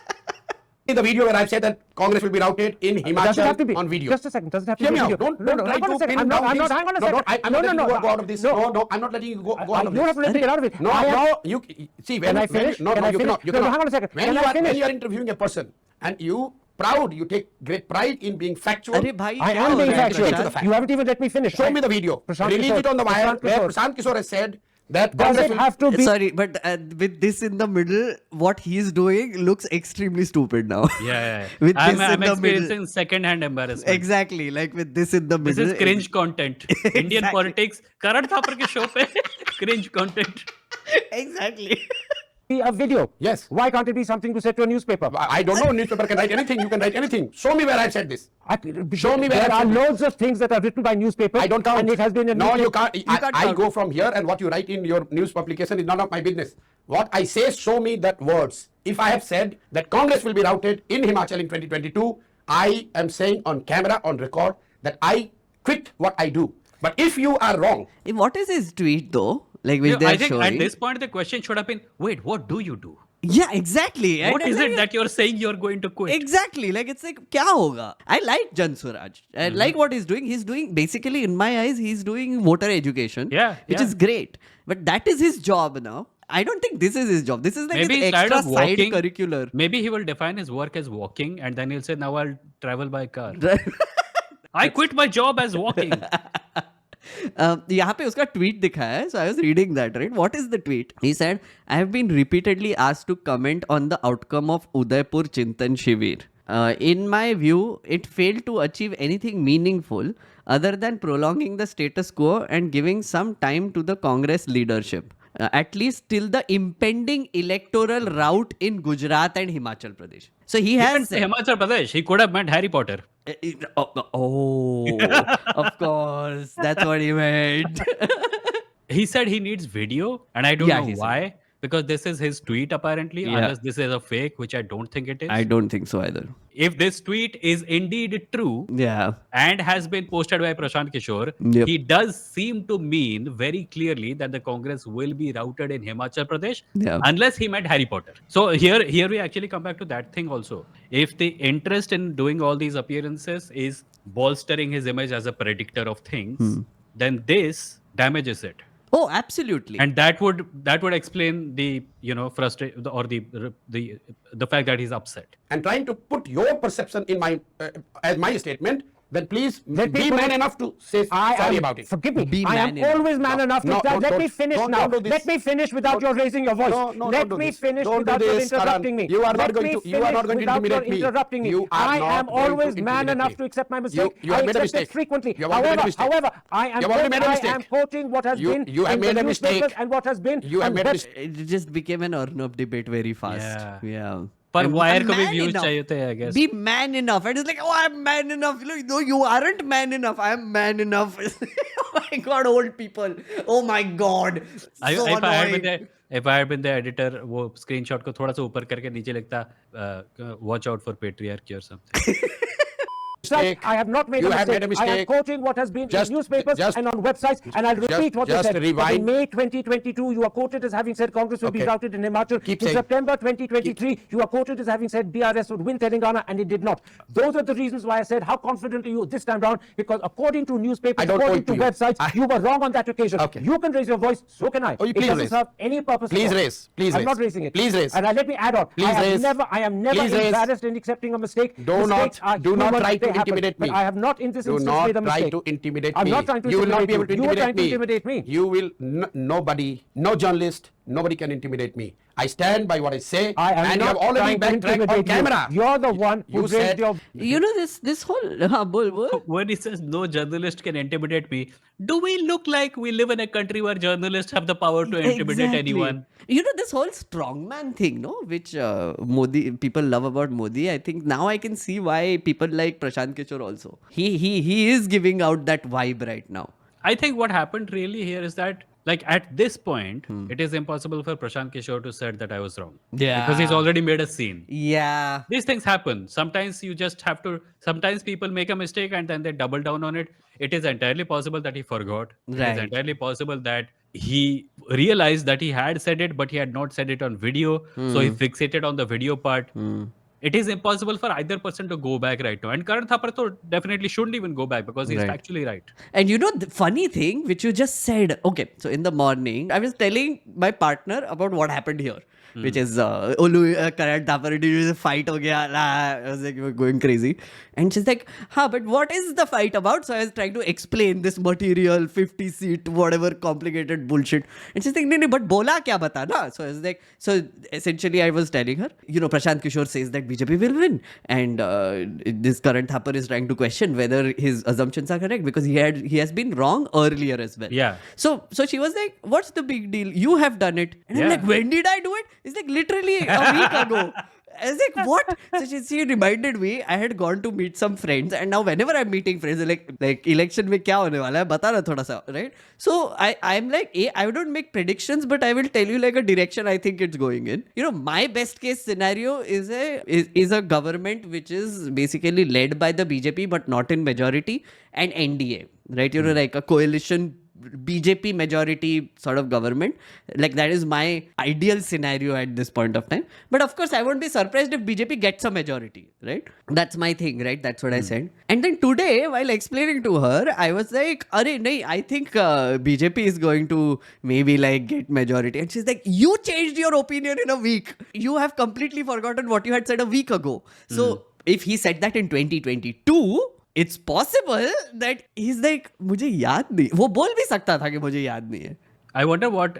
The video where I've said that Congress will be routed in Does it have to Himachal be? on video. Just a second. Does it have to Hear be me a out. video? Don't no, try hang on to a second. pin I'm not. down I'm not. things. Hang on a No, second. I'm not letting you go out of this. No, I'm not letting you go out of You have this. to let me get out of it. No, I have- no, you see when Can I when finish? no, Can no, I you finish? cannot. You No, no, cannot. hang on a second. When Can you I are finish? interviewing a person and you take great pride in being factual. अरे भाई I क्या am हो being रहा है factual. Get to the Prashant? fact. You haven't even let me finish. Show me the video. Prashant Release Kishore. it on the wire Prashant where Kishore. Prashant Kishore has said that Does Congress it will have to be? Sorry, but with this in the middle, what he's doing looks extremely stupid now. Yeah. With I'm this in the experiencing middle. second-hand embarrassment. Exactly, like with this in the This middle. is cringe content. Indian Exactly. politics. Karan Thapar के show पे cringe content. Exactly. Be a video. Yes. Why can't it be something to say to a newspaper? I don't know. Newspaper can write anything. You can write anything. Show me where I've said this. Show me where there I've are said this. loads of things that are written by newspapers. I don't count. And it has been a No, you newspaper- can't. can't I count. go from here, and what you write in your news publication is none of my business. What I say, show me that words. If I have said that Congress will be routed in Himachal in 2022, I am saying on camera, on record, that I quit what I do. But if you are wrong, What is his tweet though? Like which Yeah, they're I think showing. at this point the question should have been, wait, what do you do? Yeah, exactly. What And is like- it that you're saying you're going to quit? Exactly. Like it's like क्या होगा? I like Jansuraj. I like what he's doing. He's doing basically in my eyes, he's doing voter education. Yeah, Which yeah. is great. But that is his job now. I don't think this is his job. This is like Maybe his he's tired extra of side walking. curricular. Maybe he will define his work as walking and then he'll say, now I'll travel by car. I quit my job as walking. यहाँ पे उसका tweet दिखा है. So I was reading that, right? What is the tweet? He said, I have been repeatedly asked to comment on the outcome of Udaipur Chintan Shivir. In my view, it failed to achieve anything meaningful other than prolonging the status quo and giving some time to the Congress leadership. At least till the impending electoral rout in Gujarat and Himachal Pradesh. So he has said, Himachal Pradesh. He could have meant Harry Potter. of course, that's what he meant. He said he needs video, and I don't Yeah, know he said. why. Because this is his tweet apparently, Yeah. unless this is a fake, which I don't think it is. I don't think so either. If this tweet is indeed true Yeah. and has been posted by Prashant Kishore, Yep. he does seem to mean very clearly that the Congress will be routed in Himachal Pradesh, Yeah. unless he meant Harry Potter. So here we actually come back to that thing also. If the interest in doing all these appearances is bolstering his image as a predictor of things, then this damages it. Oh, absolutely. And that would explain the frustration or the fact that he's upset. and trying to put your perception in my as my statement, then please Let me be put man it- enough to say sorry about it. Forgive me. Be I am man enough. always man No, enough to no, tell. Let don't- me finish don't now. do this. Let me finish without your raising your voice. No, Let don't do me this. finish Don't do without your this, interrupting me. Karan. You are not Let going me to- you are finish not going to without your intimidate me. interrupting me. You are I not am going to always man intimidate enough me. to accept my mistake. You have I made a accept it mistake. frequently. You have already made a mistake. However, I am You have already made a I mistake. am quoting what has been You have in made the a newspapers mistake. and what has been. You have and made a that- mistake. It just became an Arnab debate very fast. Yeah. पर I'm wire को भी man views enough. चाहिए थे, I guess. Be man enough. And it's like, oh, I'm man enough. No, you aren't man enough. I'm man enough. my god, old people. Oh my god. So if I had been annoying. if I had been the editor, वो screenshot को थोड़ा सा ऊपर करके नीचे लिखता watch out for patriarchy or something. Sir, I have not made You a have mistake. made a I am mistake. quoting what has been Just- in newspapers just- and on websites, and I'll repeat what they just said. That rewind. in May 2022, you are quoted as having said Congress will be Okay. routed in Himachal. Keep in saying. September 2023, you are quoted as having said BRS would win Telangana, and it did not. Those are the reasons why I said, how confident are you this time round? Because according to newspapers, I don't according point to to you. websites, you were wrong on that occasion. Okay. You can raise your voice, so can I. Oh, you It please doesn't raise. serve any purpose. Please at all. raise. Please I'm raise. not raising it. Please raise. And let me add on. Please I raise. am never Please raise. embarrassed in accepting a mistake. Do not- Mistakes are do not human, try to they happen. intimidate But me. I have not in this Do instance not made a try mistake. to intimidate I'm me. not trying to You will not be able intimidate to you. You are intimidate trying to intimidate me. You will nobody, no journalist, nobody can intimidate me. I stand by what I say, I am and you not have already trying to backtracked on intimidate you. camera. You're the one who You raised said- your... You know this whole bol. When he says no journalist can intimidate me, do we look like we live in a country where journalists have the power to intimidate Exactly. anyone? You know this whole strongman thing, no, which Modi people love about Modi. I think now I can see why people like Prashant Kishore also. He is giving out that vibe right now. I think what happened really here is that, like, at this point, it is impossible for Prashant Kishore to say that I was wrong. Yeah. Because he's already made a scene. Yeah. These things happen. Sometimes you just have to, sometimes people make a mistake and then they double down on it. It is entirely possible that he forgot. It Right. is entirely possible that he realized that he had said it, but he had not said it on video. So he fixated on the video part. It is impossible for either person to go back right now. And Karan Thapar though definitely shouldn't even go back because he's Right. actually right. And you know the funny thing which you just said. Okay, so in the morning I was telling my partner about what happened here, which is Karan Thapar a fight ho gaya. I was like, we're going crazy, and she's like, but what is the fight about? So I was trying to explain this material 50 seat whatever complicated bullshit, and she's like, no, but bola kya bata na? So I was like, so essentially I was telling her, Prashant Kishore says that BJP will win, and this Karan Thapar is trying to question whether his assumptions are correct because he has been wrong earlier as well. Yeah. So she was like, what's the big deal? You have done it. And I'm Yeah. like, when did I do it? It's like literally a week ago. I was like, what? So she reminded me I had gone to meet some friends, and now whenever I'm meeting friends, they're like election में क्या होने वाला है बता ना थोड़ा सा, right? So I'm like, I don't make predictions, but I will tell you like a direction I think it's going in. My best case scenario is a government which is basically led by the BJP but not in majority, and NDA, right? Like a coalition BJP majority sort of government. Like that is my ideal scenario at this point of time. But of course, I won't be surprised if BJP gets a majority, right? That's my thing, right? That's what I said. And then today, while explaining to her, I was like, I think BJP is going to maybe like get majority. And she's like, you changed your opinion in a week. You have completely forgotten what you had said a week ago. So if he said that in 2022, it's possible that he's like, मुझे याद नहीं. वो बोल भी सकता था कि मुझे याद नहीं है. I wonder what,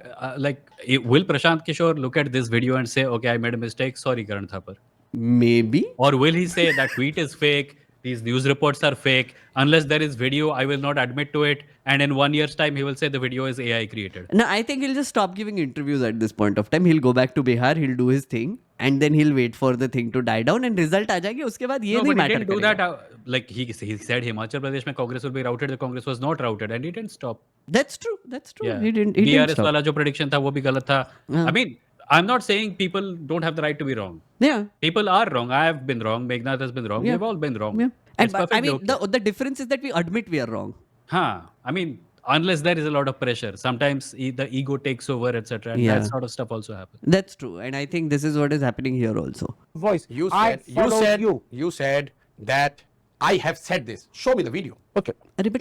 will Prashant Kishore look at this video and say, okay, I made a mistake. Sorry, Karan Thapar. Maybe. Or will he say that tweet is fake? These news reports are fake. Unless there is video, I will not admit to it. And in 1 year's time, he will say the video is AI created. No, I think he'll just stop giving interviews at this point of time. He'll go back to Bihar, he'll do his thing, and then he'll wait for the thing to die down and result आ जाएगी. उसके बाद ये No, नहीं but he matter didn't do करेगा. that. Like he said, Himachal Pradesh mein Congress will be routed. The Congress was not routed, and he didn't stop. That's true. That's true. Yeah. He didn't stop. वाला जो prediction था वो भी गलत था. I mean, I'm not saying people don't have the right to be wrong. Yeah. People are wrong. I have been wrong. Meghnad has been wrong. Yeah. We've all been wrong. Yeah. And It's I perfectly mean, okay. the difference is that we admit we are wrong. I mean, unless there is a lot of pressure, sometimes the ego takes over, etc. And Yeah. that sort of stuff also happens. That's true. And I think this is what is happening here also. Voice. You I followed you. you said that I have said this. Show me the video. Okay.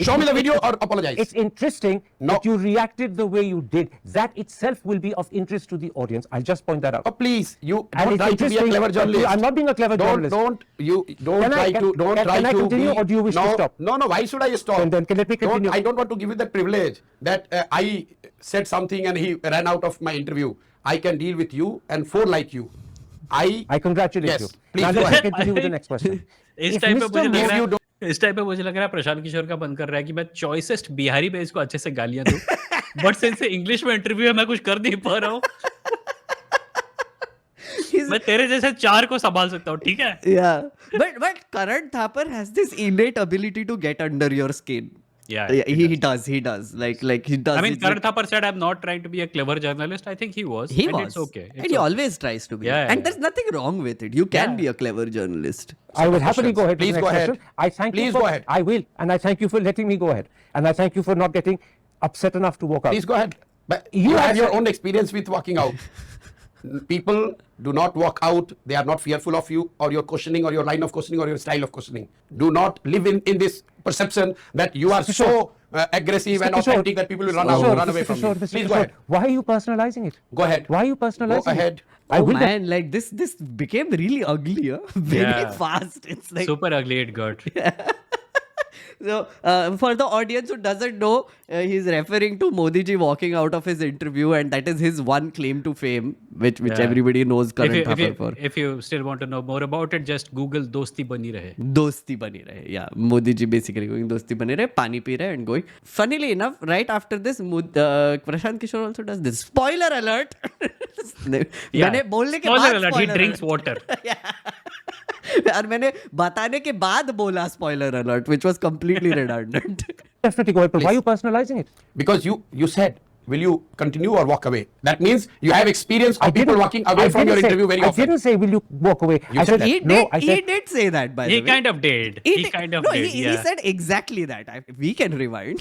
Show me the video or apologize. It's interesting No. that you reacted the way you did. That itself will be of interest to the audience. I'll just point that out. Oh, please, you And don't it's try to be a interesting clever that journalist. I'm not being a clever journalist. Don't Can I- try can- to don't can- try can I to continue be, or do you wish to no, stop? No, why should I stop? Then let me continue. I don't want to give you that privilege that I said something and he ran out of my interview. I can deal with you and four like you. I congratulate Yes, you. please Now go let me ahead. continue with the next question. इस If time पे Mr. मुझे लग If रहा you है don't- इस time पे मुझे लग रहा है प्रशांत किशोर का बंद कर रहा है कि मैं चॉइसेस्ट बिहारी पे इसको अच्छे से गालियां दूं बट सिंस इंग्लिश में इंटरव्यू है मैं कुछ कर नहीं पा रहा हूँ मैं तेरे जैसे चार को संभाल सकता हूँ ठीक है Yeah. But Karan Thapar has this innate ability to get under your skin. Yeah, Yeah, he he does. He does. Like he does. I mean, it's Karan like- Thapar said, "I'm not trying to be a clever journalist." I think he was. he and was. It's okay. And he always tries to be. Yeah, yeah, and yeah. there's nothing wrong with it. You can Yeah. be a clever journalist. I will happily go ahead. Please to the go next ahead. question. I thank you Please for, go ahead. I will, and I thank you for letting me go ahead, and I thank you for not getting upset enough to walk out. Please go ahead. But You you have have your said- own experience with walking out. People do not walk out. They are not fearful of you or your questioning or your line of questioning or your style of questioning. Do not live in this perception that you are so aggressive and Mr. Kishore, authentic that people will run Mr. away from Kishore, you. Mr. Please go Kishore, ahead. Why are you personalizing it? Go ahead. Why are you personalizing Go ahead. it? I Oh will man, like this became really ugly, huh? Very Yeah. fast. It's like super ugly it got. so. For the audience who doesn't know, he's referring to Modi ji walking out of his interview, and that is his one claim to fame, which Yeah. everybody knows If Karan you, if, Thapar you, for. if you still want to know more about it, just Google Dosti Bani Rahe. Dosti bani rahe. Yeah, Modi ji basically going dosti bani rahe, pani pi rahe and going. Funnily enough, right after this, Prashant Kishore also does this. Spoiler alert. मैंने बोलने के Spoiler बाद alert, he spoiler drinks alert. water. और मैंने बताने के बाद बोला spoiler alert, which was completely redundant. definitely go ahead. But why are you personalizing it? Because you said, will you continue or walk away? That means you have experience of people didn't- walking away I from your didn't say- interview very I often. didn't say, will you walk away? You I said said, that. He no, did. I He said, did say that, by He the way. kind of did. He kind of no, did. he yeah. said exactly that. We can rewind.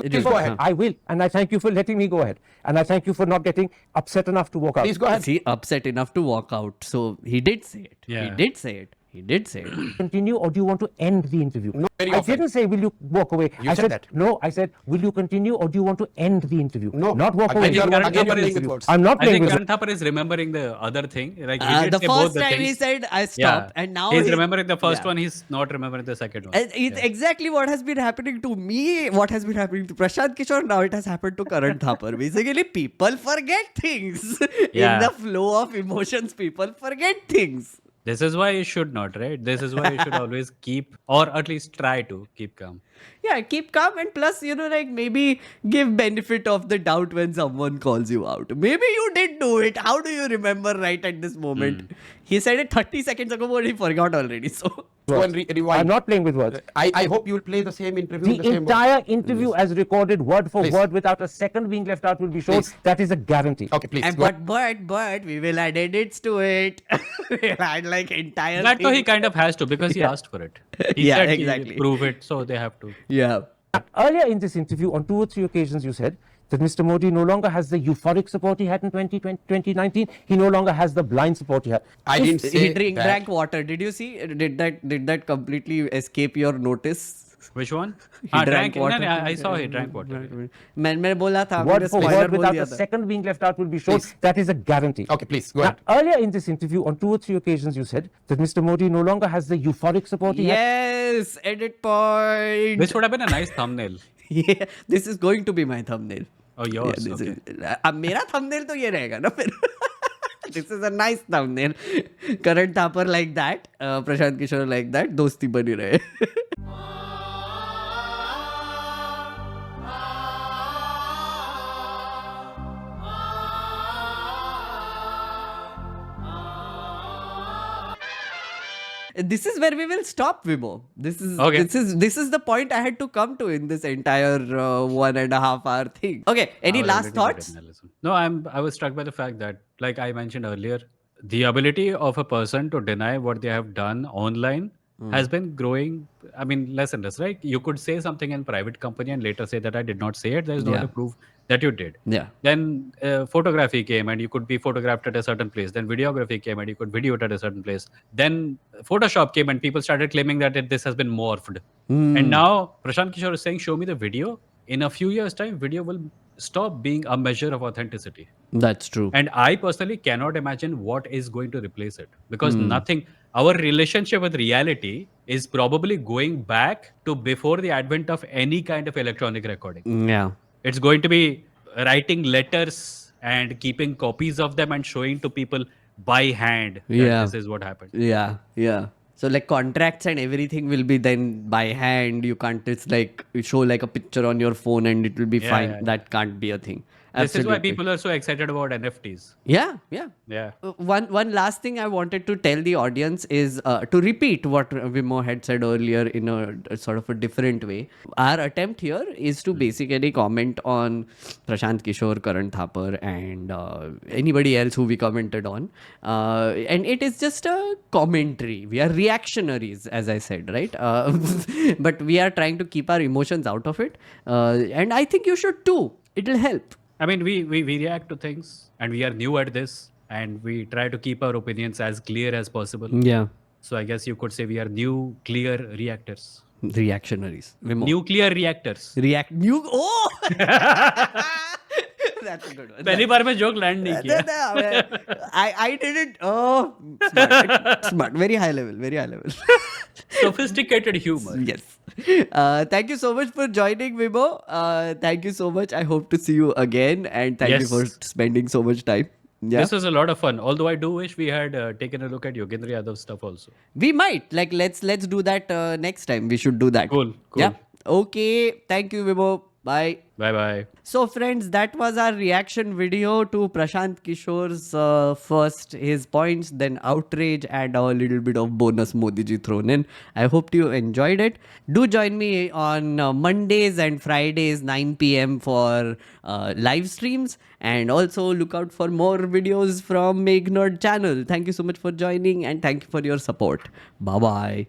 Please go ahead. I will, and I thank you for letting me go ahead. And I thank you for not getting upset enough to walk out. Please go ahead. Is he upset enough to walk out? So he did say it. He Yeah. did say it. He did say it. Continue, or do you want to end the interview? No, very I often. didn't say, will you walk away? You I said that. No, I said, will you continue, or do you want to end the interview? No. Not walk Again, away. you Do are- you want to again end you are the playing with interview? words. I'm not I playing think with Karan Thapar is remembering the other thing. Like he did The say both first the time things. he said, I Yeah. stopped. And now he's remembering the first yeah. one. He's not remembering the second one. And it's exactly what has been happening to me, what has been happening to Prashant Kishore, now it has happened to Karan Thapar. Basically, people forget things. Yeah. In the flow of emotions, people forget things. This is why you should not, right? This is why you should always keep, or at least try to keep calm. Yeah, keep calm and plus, like maybe give benefit of the doubt when someone calls you out. Maybe you did do it. How do you remember right at this moment? He said it 30 seconds ago, but he forgot already. So Go and rewind. I'm not playing with words. I hope you will play the same interview in The the same way. entire interview, as recorded word for Please. word, without a second being left out, will be shown. Please. That is a guarantee. Okay, please. And go ahead. but we will add edits to it. We'll add like entire That though he thing. kind of has to because he asked for it. He Yeah, said exactly. prove it, so they have to. Yeah. Earlier in this interview, on 2 or 3 occasions, you said that Mr. Modi no longer has the euphoric support he had in 2019. He no longer has the blind support he had. I didn't say He that. drank water. Did you see? Did that completely escape your notice? Which one? He drank water. No, I saw he drank water. मैंने बोला था Word मैंने for spoiler word, बोल without दिया a था. second being left out, will be shown. Please. That is a guarantee. Okay, please. Go Now, ahead. earlier in this interview, on 2 or 3 occasions, you said that Mr. Modi no longer has the euphoric support he had. Yes, edit point. Which would have been a nice thumbnail. Yeah, this is going to be my thumbnail. Oh, yours. Yeah, this okay. is, अब मेरा thumbnail तो ये रहेगा ना फिर. This is a nice thumbnail. Karan Thapar like that, Prashant Kishore like that, दोस्ती बनी रहे. This is where we will stop, Vimo. This is Okay. this is the point I had to come to in this entire 1.5 hour thing. Okay, any Our last ability to thoughts? journalism. No, I was struck by the fact that, like I mentioned earlier, the ability of a person to deny what they have done online has been growing. I mean, less and less, right? You could say something in private company and later say that I did not say it. There is no Yeah. way to prove that you did. Yeah. Then photography came and you could be photographed at a certain place. Then videography came and you could video it at a certain place. Then Photoshop came and people started claiming that this has been morphed. And now Prashant Kishore is saying, show me the video. In a few years' time, video will stop being a measure of authenticity. That's true. And I personally cannot imagine what is going to replace it because nothing, our relationship with reality is probably going back to before the advent of any kind of electronic recording. Yeah. It's going to be writing letters and keeping copies of them and showing to people by hand that Yeah. this is what happened. Yeah. Yeah. So like contracts and everything will be then by hand. You can't. It's like show like a picture on your phone and it will be Yeah, fine. yeah, yeah. That can't be a thing. This is why Absolutely. people are so excited about NFTs. Yeah, yeah. Yeah. One last thing I wanted to tell the audience is to repeat what Vimo had said earlier in a sort of a different way. Our attempt here is to basically comment on Prashant Kishore, Karan Thapar, and anybody else who we commented on. And it is just a commentary. We are reactionaries, as I said, right? But we are trying to keep our emotions out of it. And I think you should too. It'll help. I mean, we react to things and we are new at this and we try to keep our opinions as clear as possible. Yeah. So I guess you could say we are new, clear reactors. Reactionaries. Vimo. Nuclear reactors. React new. Oh, that's a good one. पहली बार में joke land नहीं किया. I didn't. Oh, smart. Smart. Very high level. Very high level. Sophisticated humor. Yes. Thank you so much for joining, Vimo. Thank you so much. I hope to see you again, and thank you Yes. for spending so much time. Yeah. This was a lot of fun. Although I do wish we had taken a look at Yogendra Yadav stuff also. We might let's do that next time. We should do that. Cool. Yeah. Okay. Thank you, Vimo. Bye. Bye bye. So friends, that was our reaction video to Prashant Kishore's first his points, then outrage, and a little bit of bonus Modi ji thrown in. I hope you enjoyed it. Do join me on Mondays and Fridays 9 p.m. for live streams, and also look out for more videos from Make Nerd channel. Thank you so much for joining and thank you for your support. Bye bye.